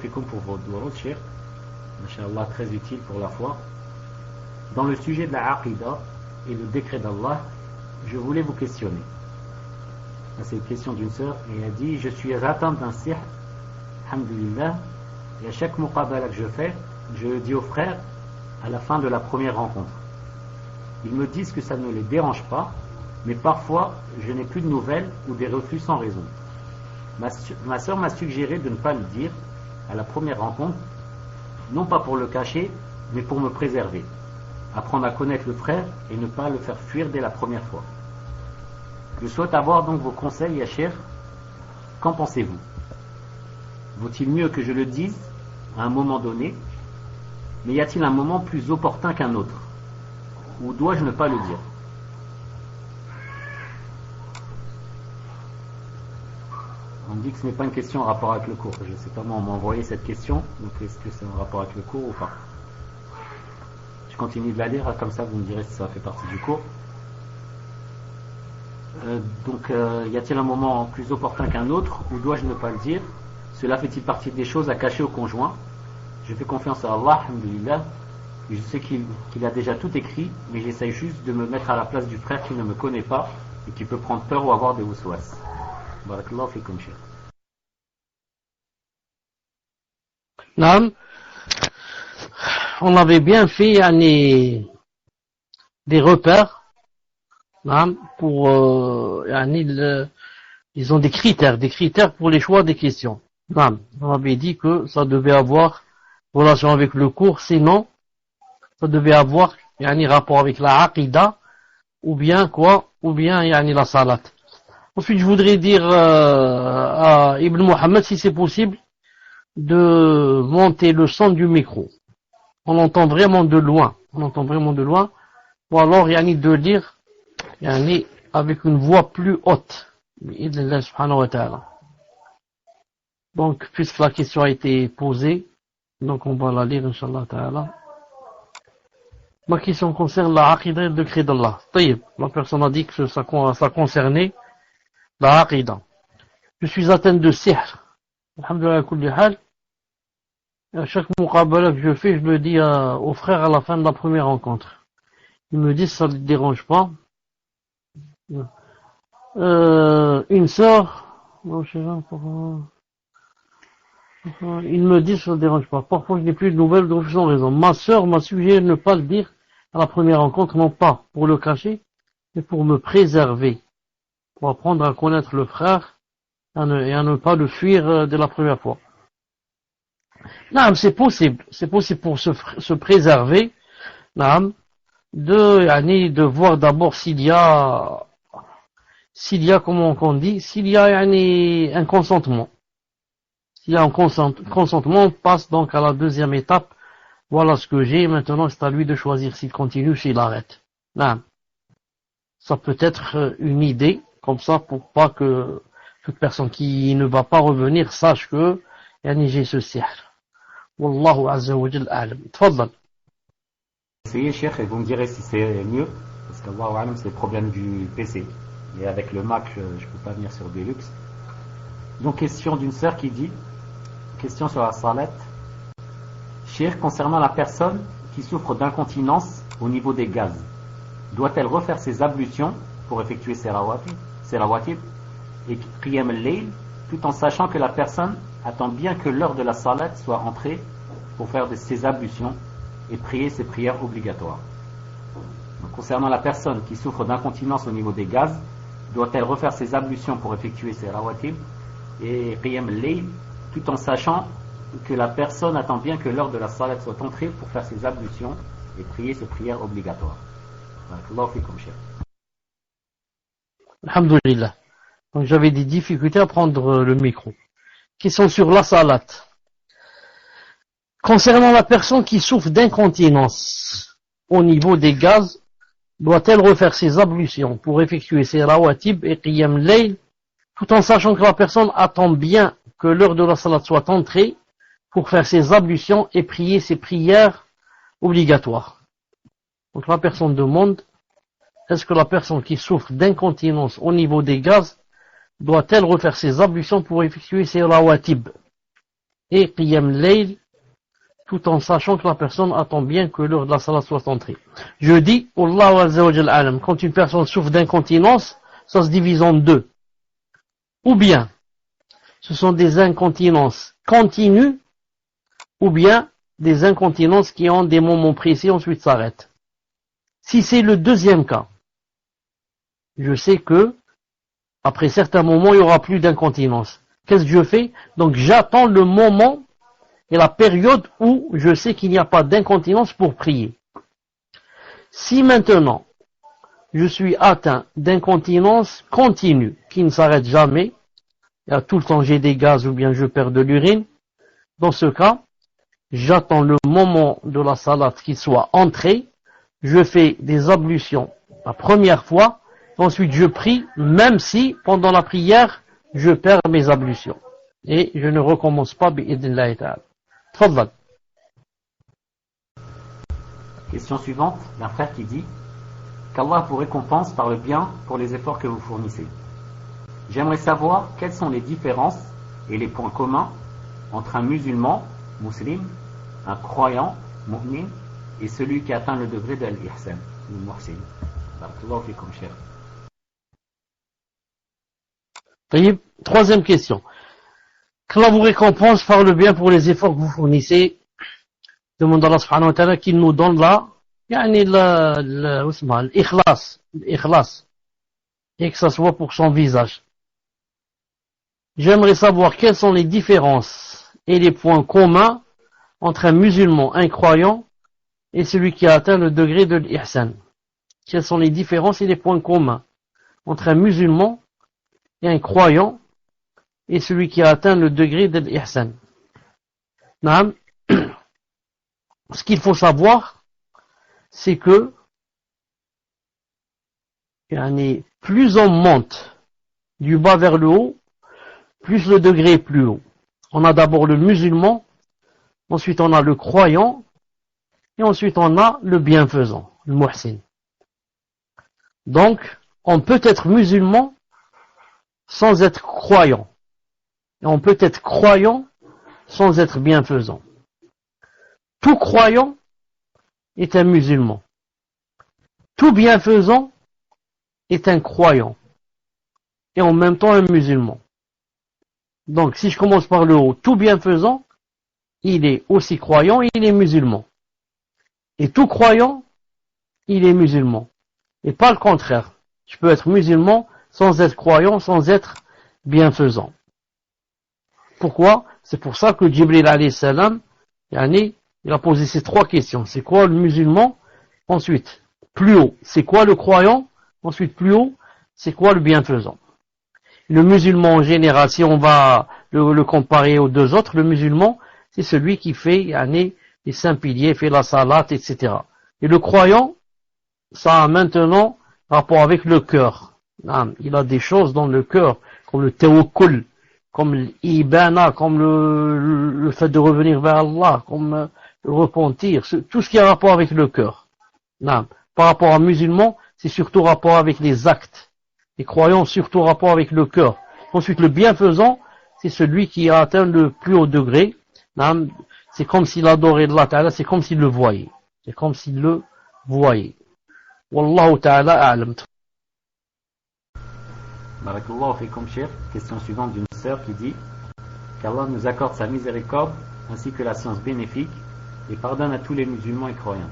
[SPEAKER 2] fikum pour votre doigt, cher. Masha'Allah, très utile pour la foi. Dans le sujet de la aqidah et le décret d'Allah, je voulais vous questionner. C'est une question d'une sœur et elle dit je suis atteinte d'un sihr, alhamdulillah, et à chaque muqabala que je fais, je dis aux frères à la fin de la première rencontre. Ils me disent que ça ne les dérange pas, mais parfois je n'ai plus de nouvelles ou des refus sans raison. Ma sœur m'a suggéré de ne pas le dire à la première rencontre, non pas pour le cacher, mais pour me préserver. Apprendre à connaître le frère et ne pas le faire fuir dès la première fois. Je souhaite avoir donc vos conseils, ya Cheikh. Qu'en pensez-vous? Vaut-il mieux que je le dise à un moment donné, mais y a-t-il un moment plus opportun qu'un autre? Ou dois-je ne pas le dire? On me dit que ce n'est pas une question en rapport avec le cours. Je ne sais pas, moi, on m'a envoyé cette question, donc est-ce que c'est en rapport avec le cours ou pas? Je continue de la lire, comme ça vous me direz si ça fait partie du cours. Y a-t-il un moment plus opportun qu'un autre, ou dois-je ne pas le dire? Cela fait-il partie des choses à cacher au conjoint? Je fais confiance à Allah, alhamdulillah. Je sais qu'il a déjà tout écrit, mais j'essaye juste de me mettre à la place du frère qui ne me connaît pas et qui peut prendre peur ou avoir des waswas. Barakallahu fikum, Cheikh.
[SPEAKER 1] Naam. On avait bien fait des repères, naam, pour ils ont des critères pour les choix des questions. Naam. On avait dit que ça devait avoir relation avec le cours, sinon ça devait avoir rapport avec la aqida ou bien la salat. Ensuite, je voudrais dire à Ibn Mohammed, si c'est possible, de monter le son du micro. On entend vraiment de loin. Ou alors, de lire avec une voix plus haute. Donc, puisque la question a été posée, donc on va la lire, Inch'Allah Ta'ala. Ma question concerne la aqidah et le décret d'Allah. La personne a dit que ça concernait la aqidah. Je suis atteint de sihr. Alhamdulillah kulli hal. À chaque muqabala que je fais, je le dis aux frères à la fin de la première rencontre. Ils me disent ça ne les dérange pas. Une sœur, ils me disent que ça ne dérange pas. Parfois je n'ai plus de nouvelles de sans raison. Ma sœur m'a suggéré de ne pas le dire à la première rencontre, non pas pour le cacher, mais pour me préserver. Pour apprendre à connaître le frère et à ne pas le fuir dès la première fois. Non, c'est possible pour se préserver, non, de voir d'abord s'il y a comment on dit, s'il y a un consentement. S'il y a un consentement, on passe donc à la deuxième étape. Voilà ce que j'ai, maintenant c'est à lui de choisir s'il continue ou s'il arrête. Non. Ça peut être une idée, comme ça, pour pas que toute personne qui ne va pas revenir sache que j'ai ce sihr. Wallahu azza wa jal a'lam. Tfaddal.
[SPEAKER 2] Essayez, Cheikh, et vous me direz si c'est mieux, parce qu'Allahu a'lam, c'est le problème du PC. Et avec le Mac, je ne peux pas venir sur Deluxe. Donc, question d'une sœur qui dit, question sur la salat. Cheikh, concernant la personne qui souffre d'incontinence au niveau des gaz, doit-elle refaire ses ablutions pour effectuer ses rawatib et qiyam al-layl, tout en sachant que la personne attend bien que l'heure de la salat soit entrée pour faire ses ablutions et prier ses prières obligatoires? Donc, concernant la personne qui souffre d'incontinence au niveau des gaz, doit-elle refaire ses ablutions pour effectuer ses rawatib et qiyam al-layl, tout en sachant que la personne attend bien que l'heure de la salat soit entrée pour faire ses ablutions et prier ses prières obligatoires? Barakallahu fikum, Cheikh.
[SPEAKER 1] Alhamdulillah. Donc j'avais des difficultés à prendre le micro. Question sur la salat. Concernant la personne qui souffre d'incontinence au niveau des gaz, doit-elle refaire ses ablutions pour effectuer ses rawatib et qiyam layl, tout en sachant que la personne attend bien que l'heure de la salat soit entrée pour faire ses ablutions et prier ses prières obligatoires? Donc la personne demande, est-ce que la personne qui souffre d'incontinence au niveau des gaz doit-elle refaire ses ablutions pour effectuer ses rawatib et qiyam layl, tout en sachant que la personne attend bien que l'heure de la salat soit entrée? Je dis, Allahu azza wa jal alam, quand une personne souffre d'incontinence, ça se divise en deux. Ou bien, ce sont des incontinences continues, ou bien des incontinences qui ont des moments précis, ensuite s'arrêtent. Si c'est le deuxième cas, je sais que après certains moments, il n'y aura plus d'incontinence. Qu'est-ce que je fais? Donc j'attends le moment et la période où je sais qu'il n'y a pas d'incontinence pour prier. Si maintenant je suis atteint d'incontinence continue, qui ne s'arrête jamais, et à tout le temps j'ai des gaz ou bien je perds de l'urine, dans ce cas, j'attends le moment de la salate qui soit entrée, je fais des ablutions la première fois, ensuite je prie, même si pendant la prière, je perds mes ablutions. Et je ne recommence pas, bi'idnillahi ta'ala. Tfaddal.
[SPEAKER 2] Question suivante, d'un frère qui dit qu'Allah vous récompense par le bien pour les efforts que vous fournissez. J'aimerais savoir quelles sont les différences et les points communs entre un musulman, musulman, un croyant, mu'min, et celui qui atteint le degré de l'ihsan, le muhsin. Barakallahu fikum, cher.
[SPEAKER 1] Troisième question. Qu'Allah vous récompense par le bien pour les efforts que vous fournissez. Demande Allah subhanahu wa ta'ala qu'il nous donne l'ikhlas, et que ça soit pour son visage. J'aimerais savoir quelles sont les différences et les points communs entre un musulman, un croyant, et celui qui a atteint le degré de l'ihsan. Quelles sont les différences et les points communs entre un musulman et un croyant et celui qui a atteint le degré de l'ihsan. Ce qu'il faut savoir, c'est que plus on monte du bas vers le haut, plus le degré est plus haut. On a d'abord le musulman, ensuite on a le croyant, et ensuite on a le bienfaisant, le muhsin. Donc, on peut être musulman sans être croyant. Et on peut être croyant sans être bienfaisant. Tout croyant est un musulman. Tout bienfaisant est un croyant. Et en même temps un musulman. Donc, si je commence par le haut, tout bienfaisant, il est aussi croyant et il est musulman. Et tout croyant, il est musulman. Et pas le contraire. Je peux être musulman sans être croyant, sans être bienfaisant. Pourquoi? C'est pour ça que Jibril alayhi salam, il a posé ces trois questions. C'est quoi le musulman? Ensuite, plus haut, c'est quoi le croyant? Ensuite, plus haut, c'est quoi le bienfaisant? Le musulman en général, si on va le comparer aux deux autres, le musulman, c'est celui qui fait les 5 piliers, fait la salat, etc. Et le croyant, ça a maintenant rapport avec le cœur. Il a des choses dans le cœur, comme le tawakkul, comme l'ibana, comme le fait de revenir vers Allah, comme le repentir, tout ce qui a rapport avec le cœur. Par rapport à musulman, c'est surtout rapport avec les actes. Les croyants, surtout rapport avec le cœur. Ensuite, le bienfaisant, c'est celui qui a atteint le plus haut degré. C'est comme s'il adorait Allah Ta'ala, c'est comme s'il le voyait. C'est comme s'il le voyait. Wallahu Ta'ala a'lam.
[SPEAKER 2] Barakallahu fikum, cher. Question suivante d'une sœur qui dit qu'Allah nous accorde sa miséricorde ainsi que la science bénéfique et pardonne à tous les musulmans et croyants.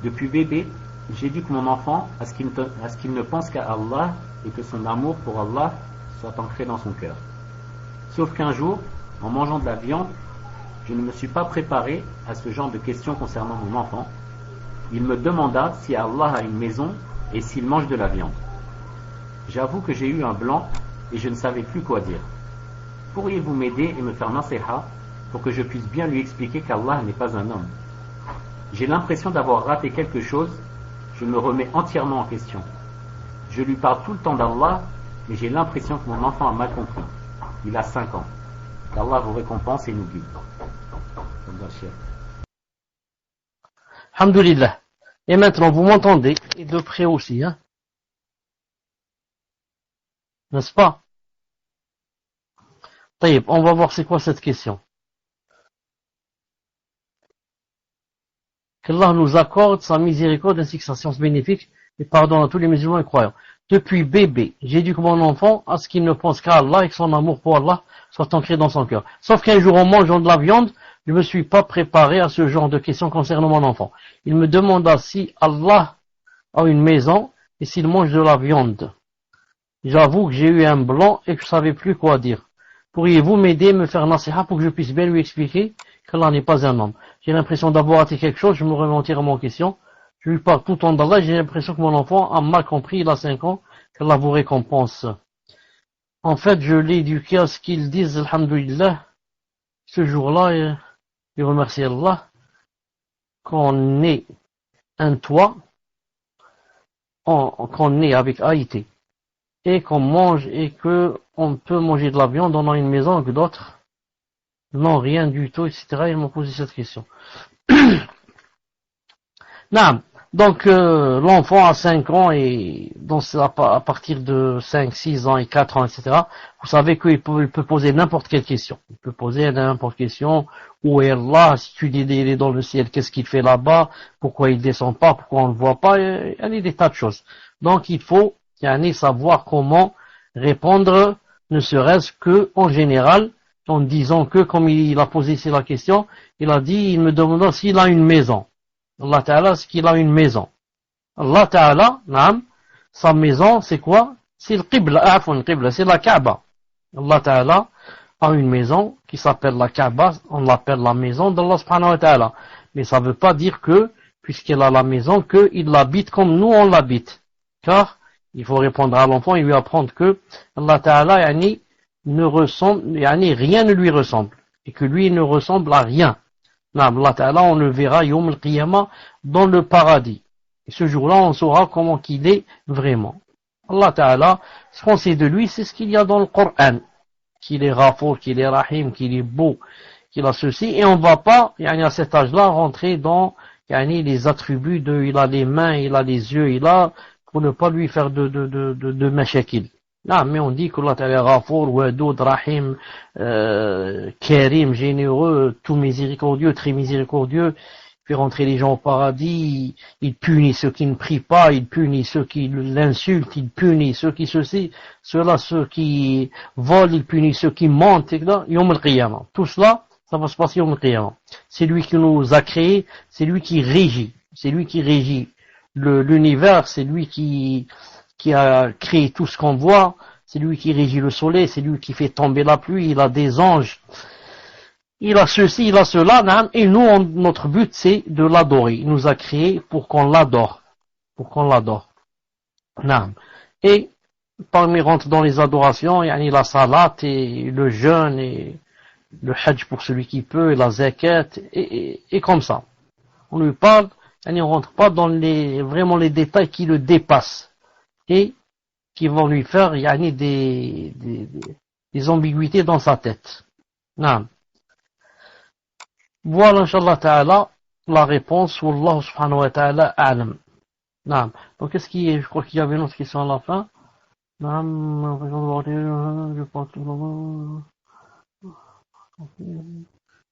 [SPEAKER 2] Depuis bébé, j'éduque mon enfant à ce qu'il ne pense qu'à Allah et que son amour pour Allah soit ancré dans son cœur. Sauf qu'un jour, en mangeant de la viande, je ne me suis pas préparé à ce genre de questions concernant mon enfant. Il me demanda si Allah a une maison et s'il mange de la viande. J'avoue que j'ai eu un blanc et je ne savais plus quoi dire. Pourriez-vous m'aider et me faire nasiha pour que je puisse bien lui expliquer qu'Allah n'est pas un homme? J'ai l'impression d'avoir raté quelque chose, je me remets entièrement en question. Je lui parle tout le temps d'Allah, mais j'ai l'impression que mon enfant a mal compris. Il a 5 ans. Qu'Allah vous récompense et nous guide.
[SPEAKER 1] Alhamdulillah. Et maintenant, vous m'entendez, et de près aussi, hein? N'est-ce pas? Taïb, on va voir c'est quoi cette question. Qu'Allah nous accorde sa miséricorde ainsi que sa science bénéfique et pardonne à tous les musulmans et croyants. Depuis bébé, j'éduque mon enfant à ce qu'il ne pense qu'à Allah et que son amour pour Allah soit ancré dans son cœur. Sauf qu'un jour, en mangeant de la viande, je ne me suis pas préparé à ce genre de questions concernant mon enfant. Il me demanda si Allah a une maison et s'il mange de la viande. J'avoue que j'ai eu un blanc et que je ne savais plus quoi dire. Pourriez-vous m'aider, me faire nasiha pour que je puisse bien lui expliquer qu'Allah n'est pas un homme? J'ai l'impression d'avoir raté quelque chose, je me remets entièrement en question. Je lui parle tout le temps d'Allah, j'ai l'impression que mon enfant a mal compris, il a 5 ans, qu'Allah vous récompense. En fait, je l'ai éduqué à ce qu'ils disent, alhamdoulilah, ce jour-là, je remercie Allah, qu'on est un toit, qu'on est avec Haïti, et qu'on mange, et que on peut manger de la viande dans une maison, que d'autres, non, rien du tout, etc. Ils m'ont posé cette question. Non. Donc, l'enfant a 5 ans et donc à partir de 5, 6 ans et 4 ans, etc., vous savez qu'il peut poser n'importe quelle question. Il peut poser n'importe quelle question. Où est Allah? Si tu dis il est dans le ciel, qu'est-ce qu'il fait là-bas? Pourquoi il descend pas? Pourquoi on ne le voit pas? Il y a des tas de choses. Donc, il faut savoir comment répondre, ne serait-ce que en général, en disant que, comme il a posé ici la question, il a dit, il me demande s'il a une maison. Allah Ta'ala, c'est qu'il a une maison. Allah Ta'ala, sa maison, c'est quoi? C'est le Qibla, c'est la Kaaba. Allah Ta'ala a une maison qui s'appelle la Kaaba, on l'appelle la maison d'Allah Subhanahu wa Ta'ala. Mais ça ne veut pas dire que, puisqu'il a la maison, qu'il l'habite comme nous on l'habite. Car, il faut répondre à l'enfant et lui apprendre que Allah Ta'ala, ne ressemble, rien ne lui ressemble. Et que lui, il ne ressemble à rien. Allah Ta'ala, on le verra Yawm al-Qiyamah dans le paradis. Et ce jour-là, on saura comment qu'il est vraiment. Allah Ta'ala, ce qu'on sait de lui, c'est ce qu'il y a dans le Coran. Qu'il est Ghafour, qu'il est Rahim, qu'il est beau, qu'il a ceci. Et on ne va pas, à cet âge-là, rentrer dans les attributs de il a les mains, il a les yeux, pour ne pas lui faire de mashakil. Non, mais on dit qu'Allah Ta'ala est Ghafour, Wadoud, Rahim, Karim, généreux, tout miséricordieux, très miséricordieux, il fait rentrer les gens au paradis, il punit ceux qui ne prient pas, il punit ceux qui l'insultent, il punit ceux qui ceux qui volent, il punit ceux qui mentent, etc. Yom al-Qiyamah. Tout cela, ça va se passer Yom al-Qiyamah. C'est lui qui nous a créés, c'est lui qui régit l'univers, c'est lui qui a créé tout ce qu'on voit, c'est lui qui régit le soleil, c'est lui qui fait tomber la pluie, il a des anges, il a ceci, il a cela, et nous, notre but, c'est de l'adorer. Il nous a créé pour qu'on l'adore. Et parmi rentre dans les adorations, la salat et le jeûne et le hajj pour celui qui peut, et la zakat, et comme ça. On lui parle, on rentre pas dans vraiment les détails qui le dépassent. Et qui vont lui faire des ambiguïtés dans sa tête. Non. Voilà, Inch'Allah Ta'ala, la réponse, Wallahu Subhanahu wa Ta'ala a'lam. Non. Donc, je crois qu'il y avait une autre question à la fin.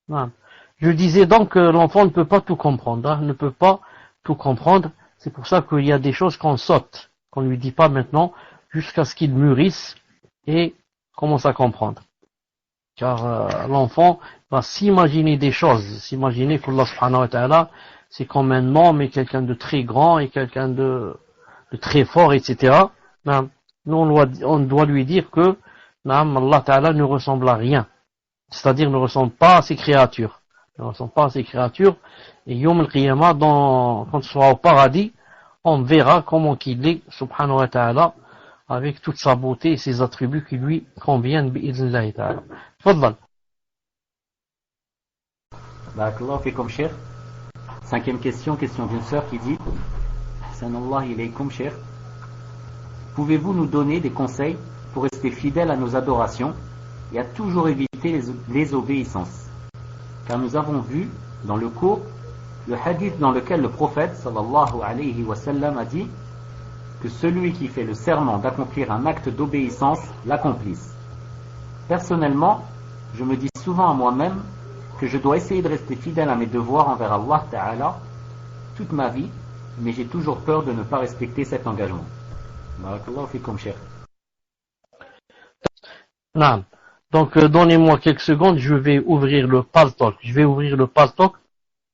[SPEAKER 1] Non. Je disais donc que l'enfant ne peut pas tout comprendre, ne peut pas tout comprendre. C'est pour ça qu'il y a des choses qu'on saute, qu'on ne lui dit pas maintenant, jusqu'à ce qu'il mûrisse et commence à comprendre. Car l'enfant va s'imaginer des choses, s'imaginer qu'Allah subhanahu wa ta'ala, c'est comme un homme et quelqu'un de très grand et quelqu'un de très fort, etc. Nous, on doit lui dire que Allah ta'ala ne ressemble à rien. C'est-à-dire ne ressemble pas à ses créatures. Et Yom al-Qiyamah, quand on sera au paradis, on verra comment qu'il est, subhanahu wa ta'ala, avec toute sa beauté et ses attributs qui lui conviennent, bi'idhnillahi ta'ala. Fadlal.
[SPEAKER 2] Barakallahu fikum, cher. 5e question d'une sœur qui dit: Sanallah ilaykum, cher. Pouvez-vous nous donner des conseils pour rester fidèles à nos adorations et à toujours éviter les obéissances? Car nous avons vu dans le cours le hadith dans lequel le prophète sallallahu alayhi wa sallam a dit que celui qui fait le serment d'accomplir un acte d'obéissance l'accomplisse. Personnellement, je me dis souvent à moi-même que je dois essayer de rester fidèle à mes devoirs envers Allah Ta'ala toute ma vie, mais j'ai toujours peur de ne pas respecter cet engagement. Barakallahu fikum, cher.
[SPEAKER 1] Non. Donc, donnez-moi quelques secondes, je vais ouvrir le Paltalk.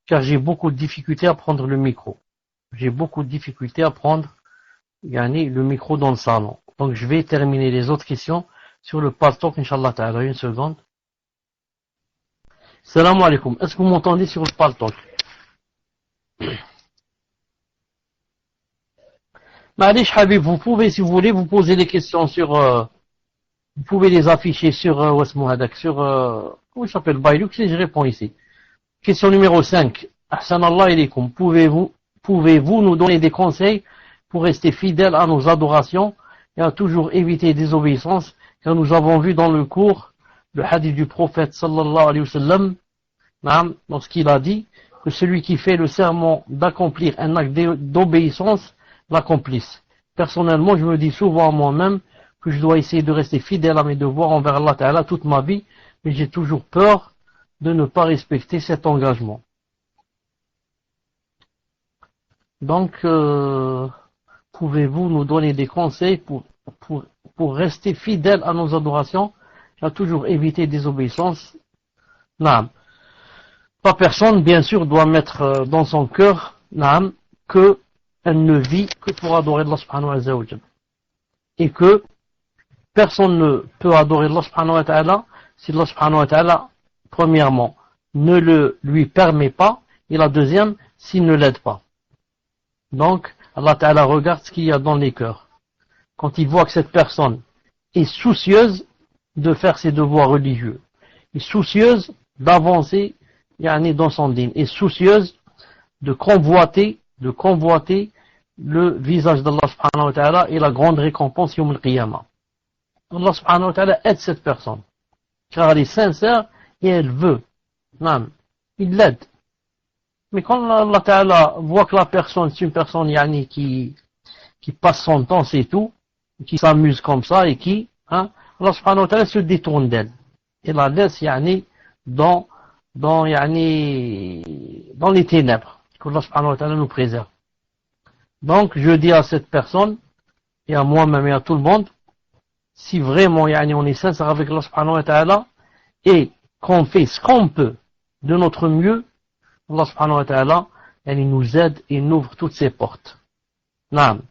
[SPEAKER 1] Car j'ai beaucoup de difficultés à prendre le micro. Le micro dans le salon. Donc, je vais terminer les autres questions sur le Paltalk, Inch'Allah ta'ala. Une seconde. Salam alaikum. Est-ce que vous m'entendez sur le Paltalk? Ma'alish Habib, vous pouvez, si vous voulez, vous poser des questions sur, vous pouvez les afficher sur, comment il s'appelle, Bailux, et je réponds ici. Question numéro 5. Ahsanallah ilaykum. Pouvez-vous nous donner des conseils pour rester fidèles à nos adorations et à toujours éviter des désobéissances, car nous avons vu dans le cours le hadith du prophète sallallahu alayhi wa sallam, lorsqu'il a dit que celui qui fait le serment d'accomplir un acte d'obéissance l'accomplisse. Personnellement, je me dis souvent à moi-même que je dois essayer de rester fidèle à mes devoirs envers Allah Ta'ala toute ma vie, mais j'ai toujours peur de ne pas respecter cet engagement. Donc, pouvez-vous nous donner des conseils pour rester fidèle à nos adorations et à toujours éviter des désobéissances? Naam. Pas personne, bien sûr, doit mettre dans son cœur, naam, que elle ne vit que pour adorer Allah subhanahu wa ta'ala. Et que personne ne peut adorer Allah subhanahu wa ta'ala si Allah subhanahu wa ta'ala, premièrement, ne le lui permet pas, et la deuxième, s'il ne l'aide pas. Donc, Allah ta'ala regarde ce qu'il y a dans les cœurs. Quand il voit que cette personne est soucieuse de faire ses devoirs religieux, est soucieuse d'avancer dans son dîn, est soucieuse de convoiter le visage d'Allah subhanahu wa ta'ala et la grande récompense yawm al-qiyamah. Allah subhanahu wa ta'ala aide cette personne, car elle est sincère et elle veut. Non, il l'aide. Mais quand Allah ta'ala voit que la personne, c'est une personne qui passe son temps, c'est tout, qui s'amuse comme ça et qui, Allah subhanahu wa ta'ala se détourne d'elle. Et la laisse dans les ténèbres. Que Allah subhanahu wa ta'ala nous préserve. Donc, je dis à cette personne, et à moi-même et à tout le monde, si vraiment on est sincère avec Allah subhanahu wa ta'ala, et qu'on fait ce qu'on peut de notre mieux, Allah subhanahu wa ta'ala, il nous aide et nous ouvre toutes ses portes. Naam.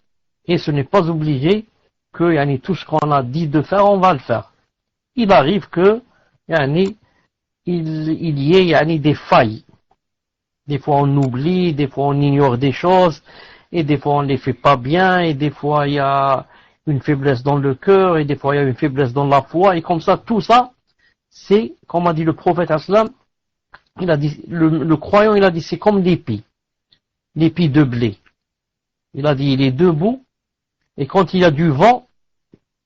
[SPEAKER 1] Et ce n'est pas obligé que tout ce qu'on a dit de faire, on va le faire. Il arrive que il y ait des failles. Des fois on oublie, des fois on ignore des choses, et des fois on ne les fait pas bien, et des fois il y a une faiblesse dans le cœur, et des fois il y a une faiblesse dans la foi, et comme ça, tout ça, c'est, comme a dit le prophète aslam, il a dit, le croyant, il a dit, c'est comme l'épi de blé. Il a dit, il est debout, et quand il y a du vent,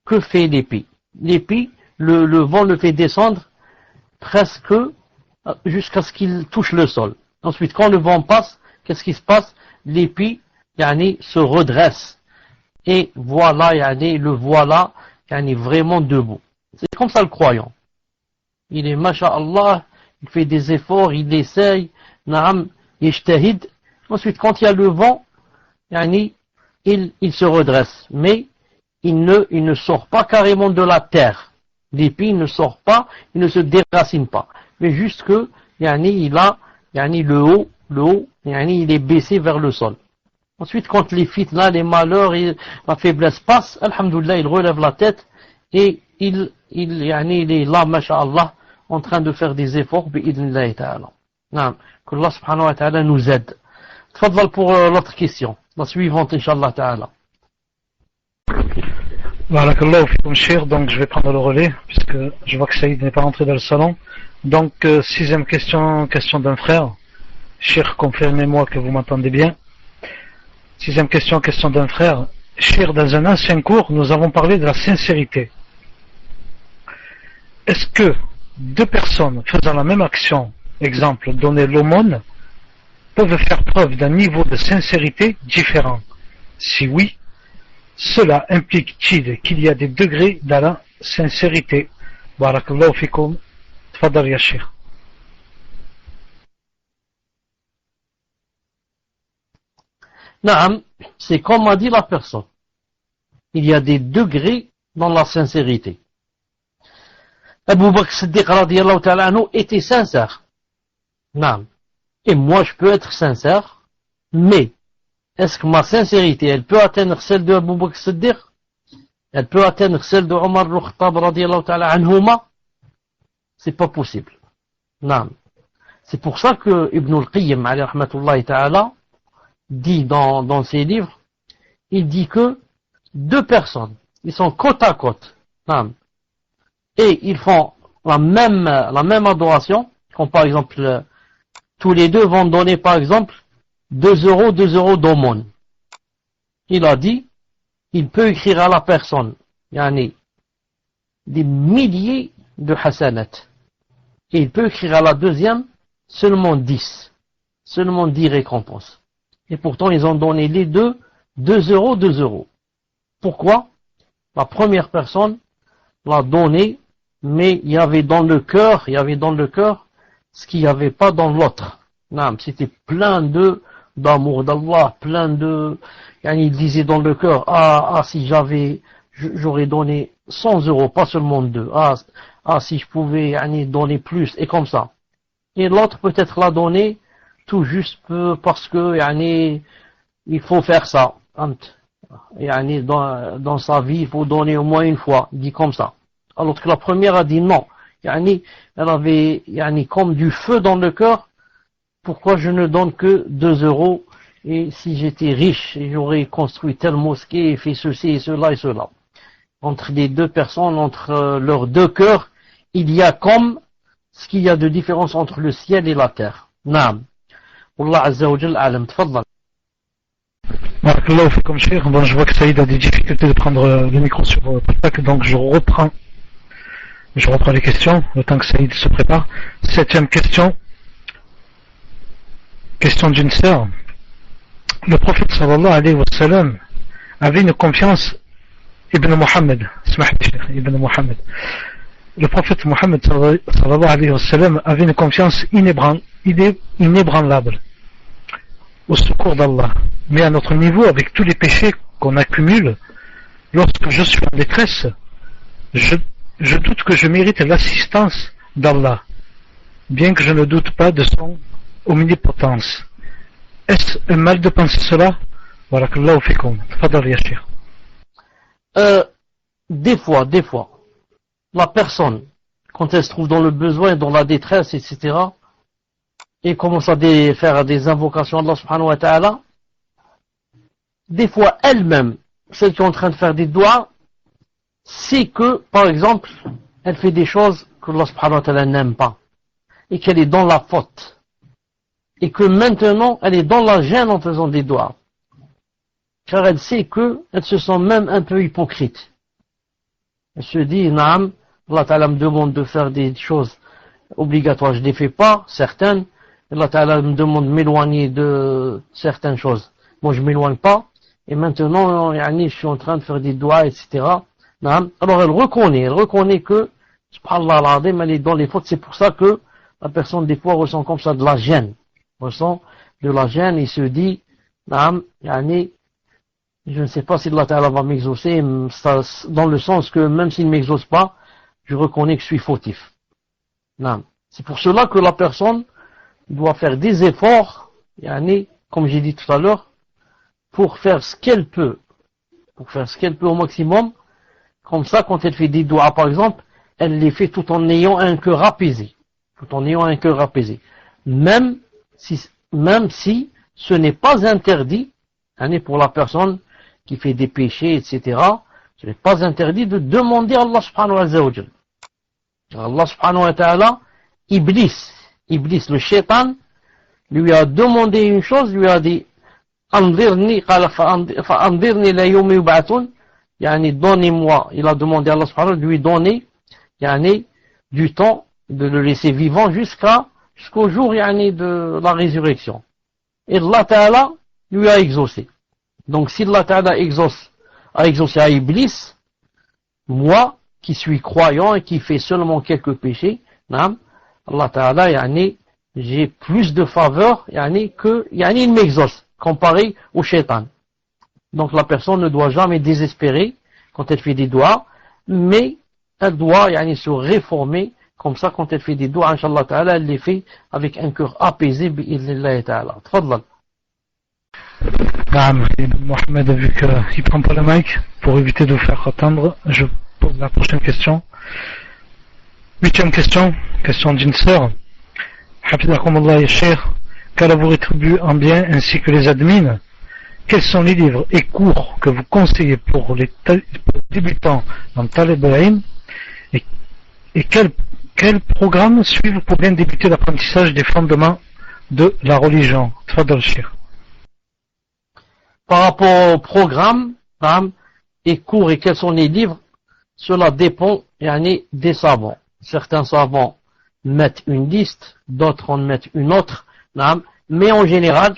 [SPEAKER 1] que fait l'épi? L'épi, le vent le fait descendre presque jusqu'à ce qu'il touche le sol. Ensuite, quand le vent passe, qu'est-ce qui se passe? L'épi, se redresse. Et voilà, le voilà, vraiment debout. C'est comme ça le croyant. Il est, masha'Allah, il fait des efforts, il essaye, na'am, yajtahid. Ensuite, quand il y a le vent, il se redresse. Mais, il ne sort pas carrément de la terre. L'épi ne sort pas, il ne se déracine pas. Mais juste que, il a, le haut, il est baissé vers le sol. Ensuite, quand les fitna, les malheurs et la faiblesse passent, alhamdoulilah, il relève la tête et il est là, masha'Allah, en train de faire des efforts, bi'idnillahi ta'ala. Que Allah subhanahu wa ta'ala nous aide. Tfadal pour l'autre question, la suivante, inshallah ta'ala.
[SPEAKER 3] Barakallahu fikum cher, donc je vais prendre le relais, puisque je vois que Saïd n'est pas rentré dans le salon. Donc, sixième question d'un frère. Cher, confirmez-moi que vous m'entendez bien. Sixième question d'un frère. Cher, dans un ancien cours, nous avons parlé de la sincérité. Est-ce que deux personnes faisant la même action, exemple, donner l'aumône, peuvent faire preuve d'un niveau de sincérité différent? Si oui, cela implique-t-il qu'il y a des degrés dans la sincérité? Barakallahu fikum. Tfadal ya Cheikh.
[SPEAKER 1] Naam, c'est comme a dit la personne. Il y a des degrés dans la sincérité. Abu Bakr Siddiq radiyallahu ta'ala anhu était sincère. Naam. Et moi je peux être sincère, mais est-ce que ma sincérité, elle peut atteindre celle de Abu Bakr Siddiq? elle peut atteindre celle de Omar ibn Khattab radiyallahu ta'ala anhuma, c'est pas possible. Non. C'est pour ça que Ibn al-Qayyim alayhi rahmatullahi ta'ala dit dans ses livres, il dit que deux personnes, ils sont côte à côte, non, et ils font la même adoration, comme par exemple, tous les deux vont donner par exemple 2 euros d'aumône. Il a dit, il peut écrire à la personne, yani, des milliers de hasanat. Et il peut écrire à la deuxième seulement 10 récompenses. Et pourtant, ils ont donné les deux 2 euros. Pourquoi? La première personne l'a donné, mais il y avait dans le cœur ce qu'il n'y avait pas dans l'autre. Non, c'était plein d'amour d'Allah, plein de, il disait dans le cœur, si j'aurais donné 100 euros, pas seulement 2, si je pouvais, donner plus, et comme ça. Et l'autre peut-être l'a donné, tout juste parce que, il faut faire ça. Dans sa vie, il faut donner au moins une fois, il dit comme ça. Alors que la première a dit non. Elle avait, comme du feu dans le cœur. Pourquoi je ne donne que 2 euros? Et si j'étais riche, j'aurais construit telle mosquée, et fait ceci et cela et cela. Entre les deux personnes, entre leurs deux cœurs, il y a comme ce qu'il y a de différence entre le ciel et la terre. Naam. Allah Azza wa Jal alam. Tfaddal.
[SPEAKER 3] Barakallahu fikum cheikh. Bon, je vois que Saïd a des difficultés de prendre le micro sur Patak, donc je reprends les questions, le temps que Saïd se prépare. 7e question. Question d'une sœur. Le prophète sallallahu alayhi wa sallam avait une confiance, Ibn Muhammad, le prophète Muhammad sallallahu alayhi wa sallam avait une confiance inébranlable au secours d'Allah. Mais à notre niveau, avec tous les péchés qu'on accumule, lorsque je suis en détresse, je doute que je mérite l'assistance d'Allah, bien que je ne doute pas de son omnipotence. Est-ce un mal de penser cela? Barakallahu fikum. Tafadhal ya Cheikh.
[SPEAKER 1] Des fois, la personne, quand elle se trouve dans le besoin, dans la détresse, etc., et commence à faire des invocations à Allah subhanahu wa ta'ala, des fois elle-même, celle qui est en train de faire des doigts, c'est que, par exemple, elle fait des choses que Allah subhanahu wa ta'ala n'aime pas, et qu'elle est dans la faute, et que maintenant, elle est dans la gêne en faisant des doigts, car elle sait qu'elle se sent même un peu hypocrite. Elle se dit, naam, Allah ta'ala me demande de faire des choses obligatoires, je ne les fais pas, certaines, Allah ta'ala me demande de m'éloigner de certaines choses, moi je ne m'éloigne pas, et maintenant, je suis en train de faire des doigts, etc. Naam. Alors elle reconnaît que, subhanallah al-azim, elle est dans les fautes, c'est pour ça que la personne des fois ressent comme ça de la gêne, et se dit, naam, je ne sais pas si Allah ta'ala va m'exaucer, dans le sens que même s'il ne m'exauce pas, je reconnais que je suis fautif. Non. C'est pour cela que la personne doit faire des efforts, comme j'ai dit tout à l'heure, pour faire ce qu'elle peut au maximum. Comme ça, quand elle fait des doigts, par exemple, elle les fait tout en ayant un cœur apaisé. Même si ce n'est pas interdit, pour la personne qui fait des péchés, etc., ce n'est pas interdit de demander à Allah subhanahu wa ta'ala. Allah subhanahu wa ta'ala, Iblis, le shaitan, lui a demandé une chose, lui a dit, Anzirni la yawmi yub'athun, donnez-moi, il a demandé à Allah subhanahu wa ta'ala de lui donner, du temps, de le laisser vivant jusqu'au jour, de la résurrection. Et Allah ta'ala lui a exaucé. Donc si Allah ta'ala a exaucé à Iblis, moi, qui suis croyant et qui fais seulement quelques péchés, Allah ta'ala, j'ai plus de faveur, que, il m'exauce, comparé au shaitan. Donc la personne ne doit jamais désespérer quand elle fait des doigts, mais elle doit, se réformer, comme ça quand elle fait des doigts, inshallah ta'ala, elle les fait avec un cœur apaisé, bi'idhnillahi ta'ala. Tfaddal.
[SPEAKER 3] Naam, Mohamed a vu qu'il ne prend pas le mic, pour éviter de vous faire attendre, je pose la prochaine question. 8e question, question d'une sœur. Hafizakumullah ya Cheikh, qu'Allah vous rétribue en bien ainsi que les admins. Quels sont les livres et cours que vous conseillez pour les débutants dans Talib al-Ilm et quel programme suivre pour bien débuter l'apprentissage des fondements de la religion? Tfadal Cheikh.
[SPEAKER 1] Par rapport au programme et cours et quels sont les livres, cela dépend des savants. Certains savants mettent une liste, d'autres en mettent une autre, mais en général,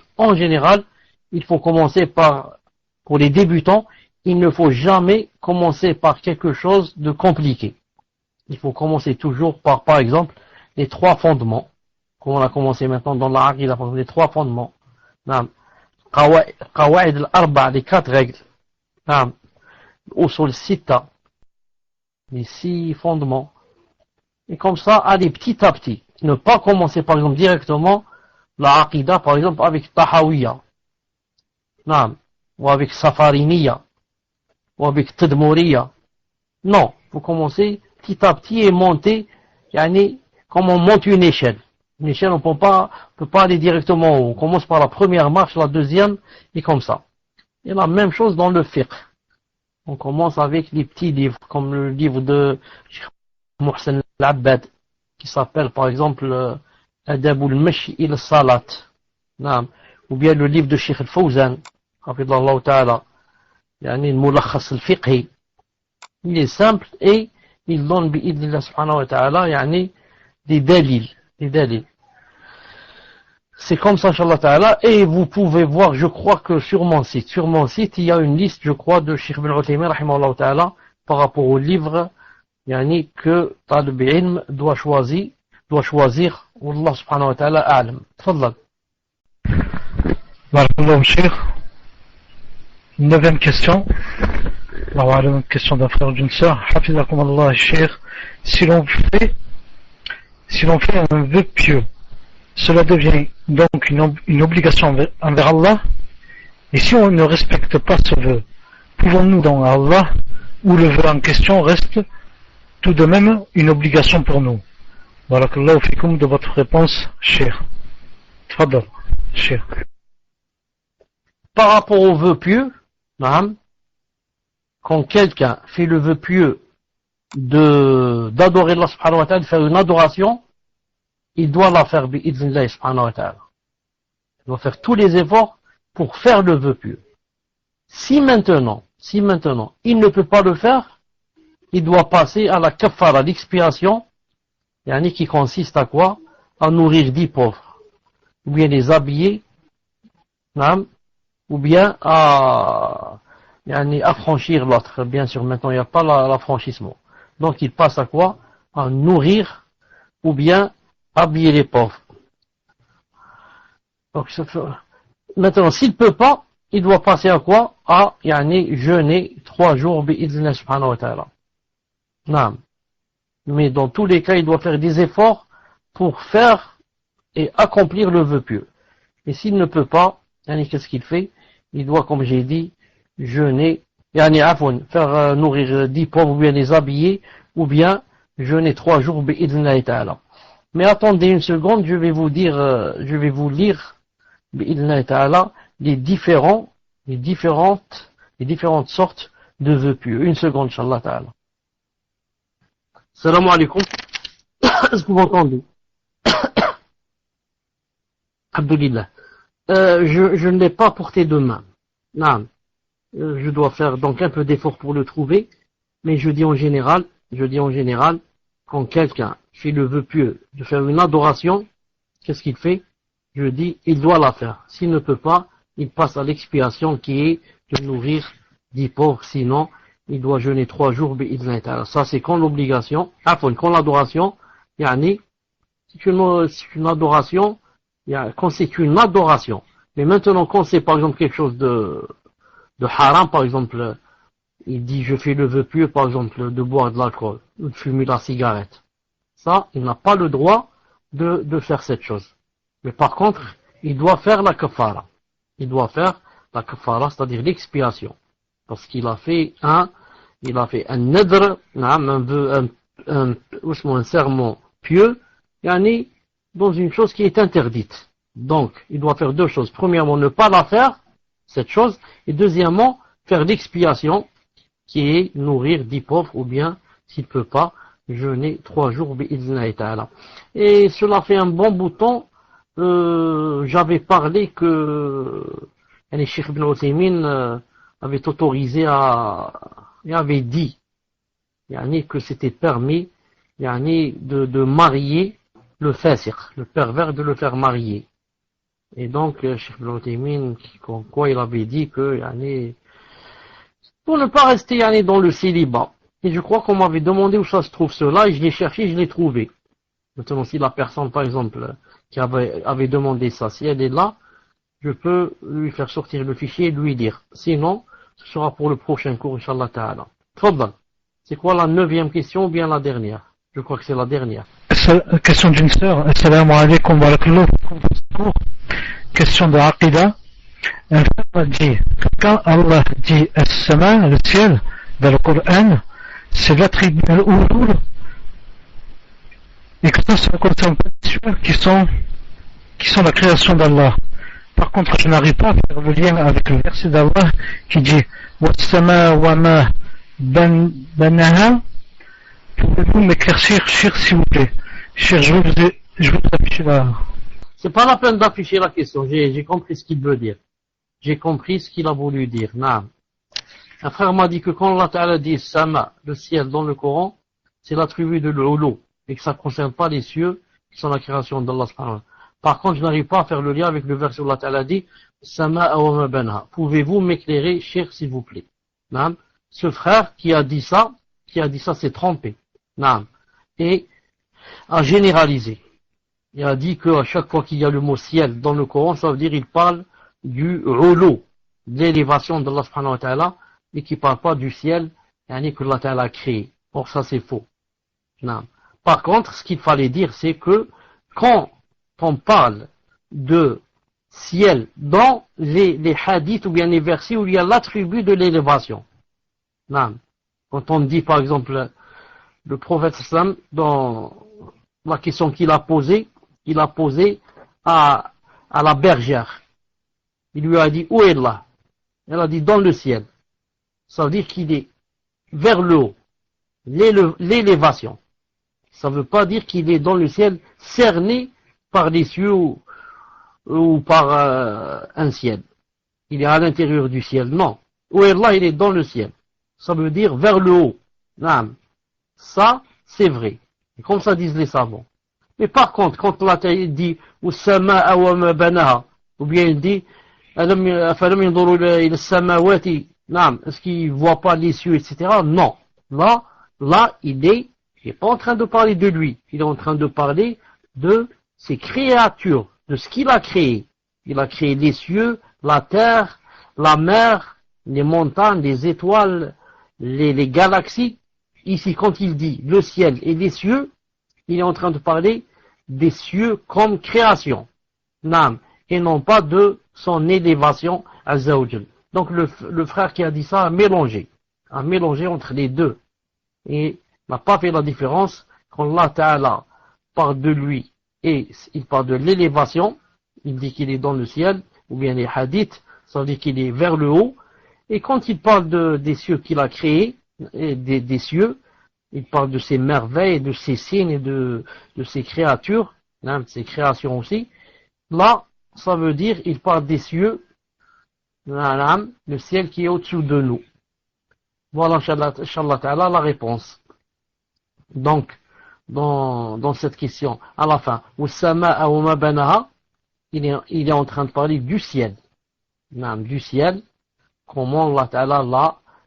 [SPEAKER 1] il faut commencer pour les débutants, il ne faut jamais commencer par quelque chose de compliqué. Il faut commencer toujours par exemple, les 3 fondements, comme on a commencé maintenant dans la Aqida, les 3 fondements. Qawaid al-Arba, les 4 règles. Usul Sita, les 6 fondements. Et comme ça, aller petit à petit. Ne pas commencer par exemple directement la Aqida, par exemple avec Tahawiyya, ou avec Safariniya, ou avec Tadmouriya. Non, il faut commencer petit à petit et monter, comme on monte une échelle. Une échelle, on peut pas aller directement en haut. On commence par la première marche, la deuxième, et comme ça. Et la même chose dans le fiqh. On commence avec les petits livres, comme le livre de Mohsen al-Abbad, qui s'appelle par exemple Adab al-Mashi ila Salat, ou bien le livre de Cheikh al-Fawzan, hafidhahullah ta'ala, al-Mulakhas al-Fiqhi. Il est simple et il donne bi'idnillah subhanahu wa ta'ala des dalils. C'est comme ça, Inch'Allah ta'ala, et vous pouvez voir, je crois que sur mon site, il y a une liste, je crois, de Cheikh Ibn Uthaymin, rahimahullah ta'ala, par rapport au livre, que Talib al-Ilm doit choisir, Wallah subhanahu wa ta'ala a'lam. Tfadlal.
[SPEAKER 3] Barakallahu Cheikh. 9e question. Une question d'un frère ou d'une sœur. Hafizakumullah Cheikh. Si l'on fait un vœu pieux, cela devient donc une obligation envers Allah. Et si on ne respecte pas ce vœu, pouvons-nous donc à Allah, ou le vœu en question reste tout de même une obligation pour nous? Barakallahu fikum de votre réponse, Cheikh. Tfadal, Cheikh.
[SPEAKER 1] Par rapport au vœu pieux, quand quelqu'un fait le vœu pieux d'adorer Allah subhanahu wa ta'ala, de faire une adoration, il doit la faire bi'idhnillah subhanahu wa ta'ala. Il doit faire tous les efforts pour faire le vœu pieux. Si maintenant, il ne peut pas le faire, il doit passer à la kafara, l'expiation, qui consiste à quoi? À nourrir 10 pauvres, ou bien les habiller, ou bien à affranchir l'autre. Bien sûr, maintenant il n'y a pas l'affranchissement. Donc il passe à quoi? À nourrir, ou bien habiller les pauvres. Donc, maintenant, s'il ne peut pas, il doit passer à quoi? À jeûner 3 jours bi'idhnillah subhanahu wa ta'ala. Non. Mais dans tous les cas, il doit faire des efforts pour faire et accomplir le vœu pieux. Et s'il ne peut pas, qu'est-ce qu'il fait? Il doit, comme j'ai dit, jeûner, faire nourrir 10 pauvres, ou bien les habiller, ou bien jeûner 3 jours bi'idhnillah ta'ala. Mais attendez une seconde, je vais vous lire bi'idhnillah ta'ala les différentes sortes de vœux pieux. Une seconde, Inch'Allah ta'ala. Salam alaikum. Est-ce que vous m'entendez? Abdulillah. Je ne l'ai pas porté de main. Non. Je dois faire donc un peu d'effort pour le trouver, mais je dis en général, quand quelqu'un fait le vœu pieux de faire une adoration, qu'est-ce qu'il fait? Je dis, il doit la faire. S'il ne peut pas, il passe à l'expiation qui est de nourrir 10 pauvres, sinon il doit jeûner 3 jours, ça c'est quand l'obligation, quand l'adoration, c'est une adoration, quand c'est une adoration. Mais maintenant, quand c'est par exemple quelque chose de haram, par exemple, il dit je fais le vœu pieux, par exemple, de boire de l'alcool, ou de fumer la cigarette. Ça, il n'a pas le droit de faire cette chose. Mais par contre, il doit faire la kafara. Il doit faire la kafara, c'est-à-dire l'expiation. Parce qu'il a fait un nadr, un serment pieux, dans une chose qui est interdite. Donc, il doit faire deux choses. Premièrement, ne pas la faire, cette chose, et deuxièmement, faire l'expiation, qui est nourrir 10 pauvres, ou bien, s'il ne peut pas, jeûner 3 jours, bi'idhnillahi ta'ala. Et cela fait un bon bout de temps, j'avais parlé que Cheikh Ibn Uthaymin avait autorisé il avait dit que c'était permis de marier le fasiq, le pervers, de le faire marier. Et donc Cheikh Ibn Uthaymin, quoi il avait dit que pour ne pas rester dans le célibat. Et je crois qu'on m'avait demandé où ça se trouve cela, et je l'ai cherché, je l'ai trouvé. Maintenant, si la personne, par exemple, qui avait demandé ça, si elle est là, je peux lui faire sortir le fichier et lui dire. Sinon, ce sera pour le prochain cours, Inch'Allah Ta'ala. Tfadal. C'est quoi la 9e question ou bien la dernière? Je crois que c'est la dernière.
[SPEAKER 3] Question d'une sœur. Assalamu alaikum wa rahmatullah. Question de Aqida. Un frère dit que quand Allah dit As-Sama, le ciel, dans le Coran, c'est l'attribut al-Ulul, et que ça ne concerne pas les cieux qui sont la création d'Allah. Par contre, je n'arrive pas à faire le lien avec le verset d'Allah qui dit Was-sama wa ma banaha. Pouvez-vous m'éclaircir, cher, s'il vous plaît? Cher, je vous affiche là.
[SPEAKER 1] C'est pas la peine d'afficher la question, j'ai compris ce qu'il veut dire. J'ai compris ce qu'il a voulu dire. Naam. Un frère m'a dit que quand Allah Ta'ala dit Sama, le ciel dans le Coran, c'est l'attribut de l'Ulu, et que ça ne concerne pas les cieux qui sont la création d'Allah. Par contre, je n'arrive pas à faire le lien avec le verset où Allah Ta'ala dit Sama wa ma banha. Pouvez-vous m'éclairer, cher, s'il vous plaît? Naam. Ce frère qui a dit ça s'est trompé. Naam. Et a généralisé. Il a dit qu'à chaque fois qu'il y a le mot ciel dans le Coran, ça veut dire qu'il parle du ulu, de l'élévation d'Allah subhanahu wa ta'ala, et qui ne parle pas du ciel, que Allah ta'ala a créé. Or ça c'est faux. Non. Par contre, ce qu'il fallait dire, c'est que quand on parle de ciel dans les hadiths ou bien les versets où il y a l'attribut de l'élévation. Non. Quand on dit par exemple le prophète sallam, dans la question qu'il a posée à la bergère. Il lui a dit, où est Allah? Elle a dit, dans le ciel. Ça veut dire qu'il est vers le haut. L'élévation. Ça ne veut pas dire qu'il est dans le ciel, cerné par les cieux ou par un ciel. Il est à l'intérieur du ciel. Non. Où est Allah? Il est dans le ciel. Ça veut dire vers le haut. Non. Ça, c'est vrai. Et comme ça disent les savants. Mais par contre, quand Allah dit, As-Sama'a wa ma banaha, ou bien il dit, est-ce qu'il ne voit pas les cieux, etc. Non. Là, il n'est pas en train de parler de lui. Il est en train de parler de ses créatures, de ce qu'il a créé. Il a créé les cieux, la terre, la mer, les montagnes, les étoiles, les galaxies. Ici, quand il dit le ciel et les cieux, il est en train de parler des cieux comme création. Nam. Et non pas de son élévation à Zawjal. Donc le frère qui a dit ça a mélangé entre les deux. Et n'a pas fait la différence quand Allah Ta'ala parle de lui et il parle de l'élévation, il dit qu'il est dans le ciel, ou bien les hadiths, ça veut dire qu'il est vers le haut. Et quand il parle des cieux qu'il a créés, et des cieux, il parle de ses merveilles, de ses signes et de ses créatures, de ses créations aussi. Là, ça veut dire, il parle des cieux, le ciel qui est au-dessous de nous. Voilà, Inch'Allah Ta'ala, la réponse. Donc, dans cette question, à la fin, As-Sama'a wa ma banaha, il est en train de parler du ciel. Du ciel, comment Allah Ta'ala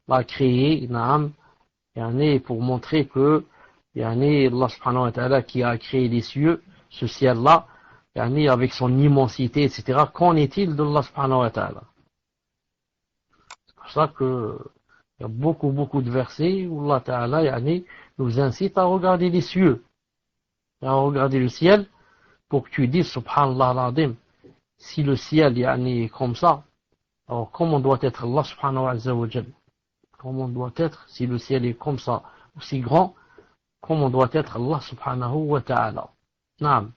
[SPEAKER 1] l'a créé, pour montrer que, Allah subhanahu wa ta'ala qui a créé les cieux, ce ciel-là, avec son immensité, etc. Qu'en est-il de Allah subhanahu wa ta'ala? C'est pour ça que il y a beaucoup de versets où Allah ta'ala nous incite à regarder les cieux, à regarder le ciel, pour que tu dises subhanallah al-azim, si le ciel est comme ça, Alors, comment doit être Allah subhanahu wa ta'ala? Comment doit être, si le ciel est comme ça, aussi grand, comment doit être Allah subhanahu wa ta'ala? Naam.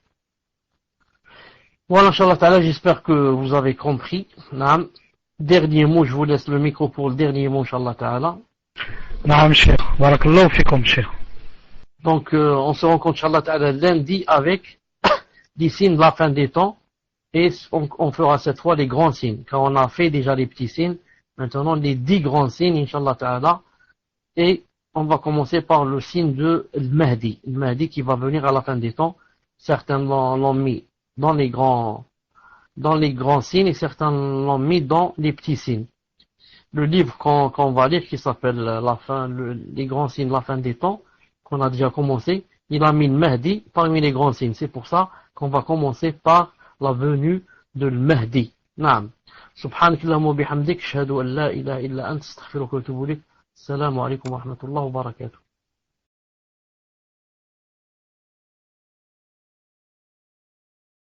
[SPEAKER 1] Voilà, Inch'Allah ta'ala, j'espère que vous avez compris. Naam. Dernier mot, je vous laisse le micro pour le dernier mot, Inch'Allah ta'ala.
[SPEAKER 3] Naam, Cheikh. Barakallahu fikum, Cheikh.
[SPEAKER 1] Donc, on se rencontre, Inch'Allah ta'ala, lundi avec des signes de la fin des temps. Et on fera cette fois les grands signes, car on a fait déjà les petits signes. Maintenant, les 10 grands signes, Inch'Allah ta'ala. Et on va commencer par le signe de Mahdi. Le Mahdi qui va venir à la fin des temps. Certains l'ont mis dans les grands signes et certains l'ont mis dans les petits signes. Le livre qu'on va lire qui s'appelle les grands signes de la fin des temps, qu'on a déjà commencé, il a mis le Mahdi parmi les grands signes. C'est pour ça qu'on va commencer par la venue de le Mahdi. Naam. Subhanakallahumma bihamdik, ashhadu an la ilaha illa anta, astaghfiruka wa atubu ilayk. Assalamu alaikum wa rahmatullahi wa barakatuh.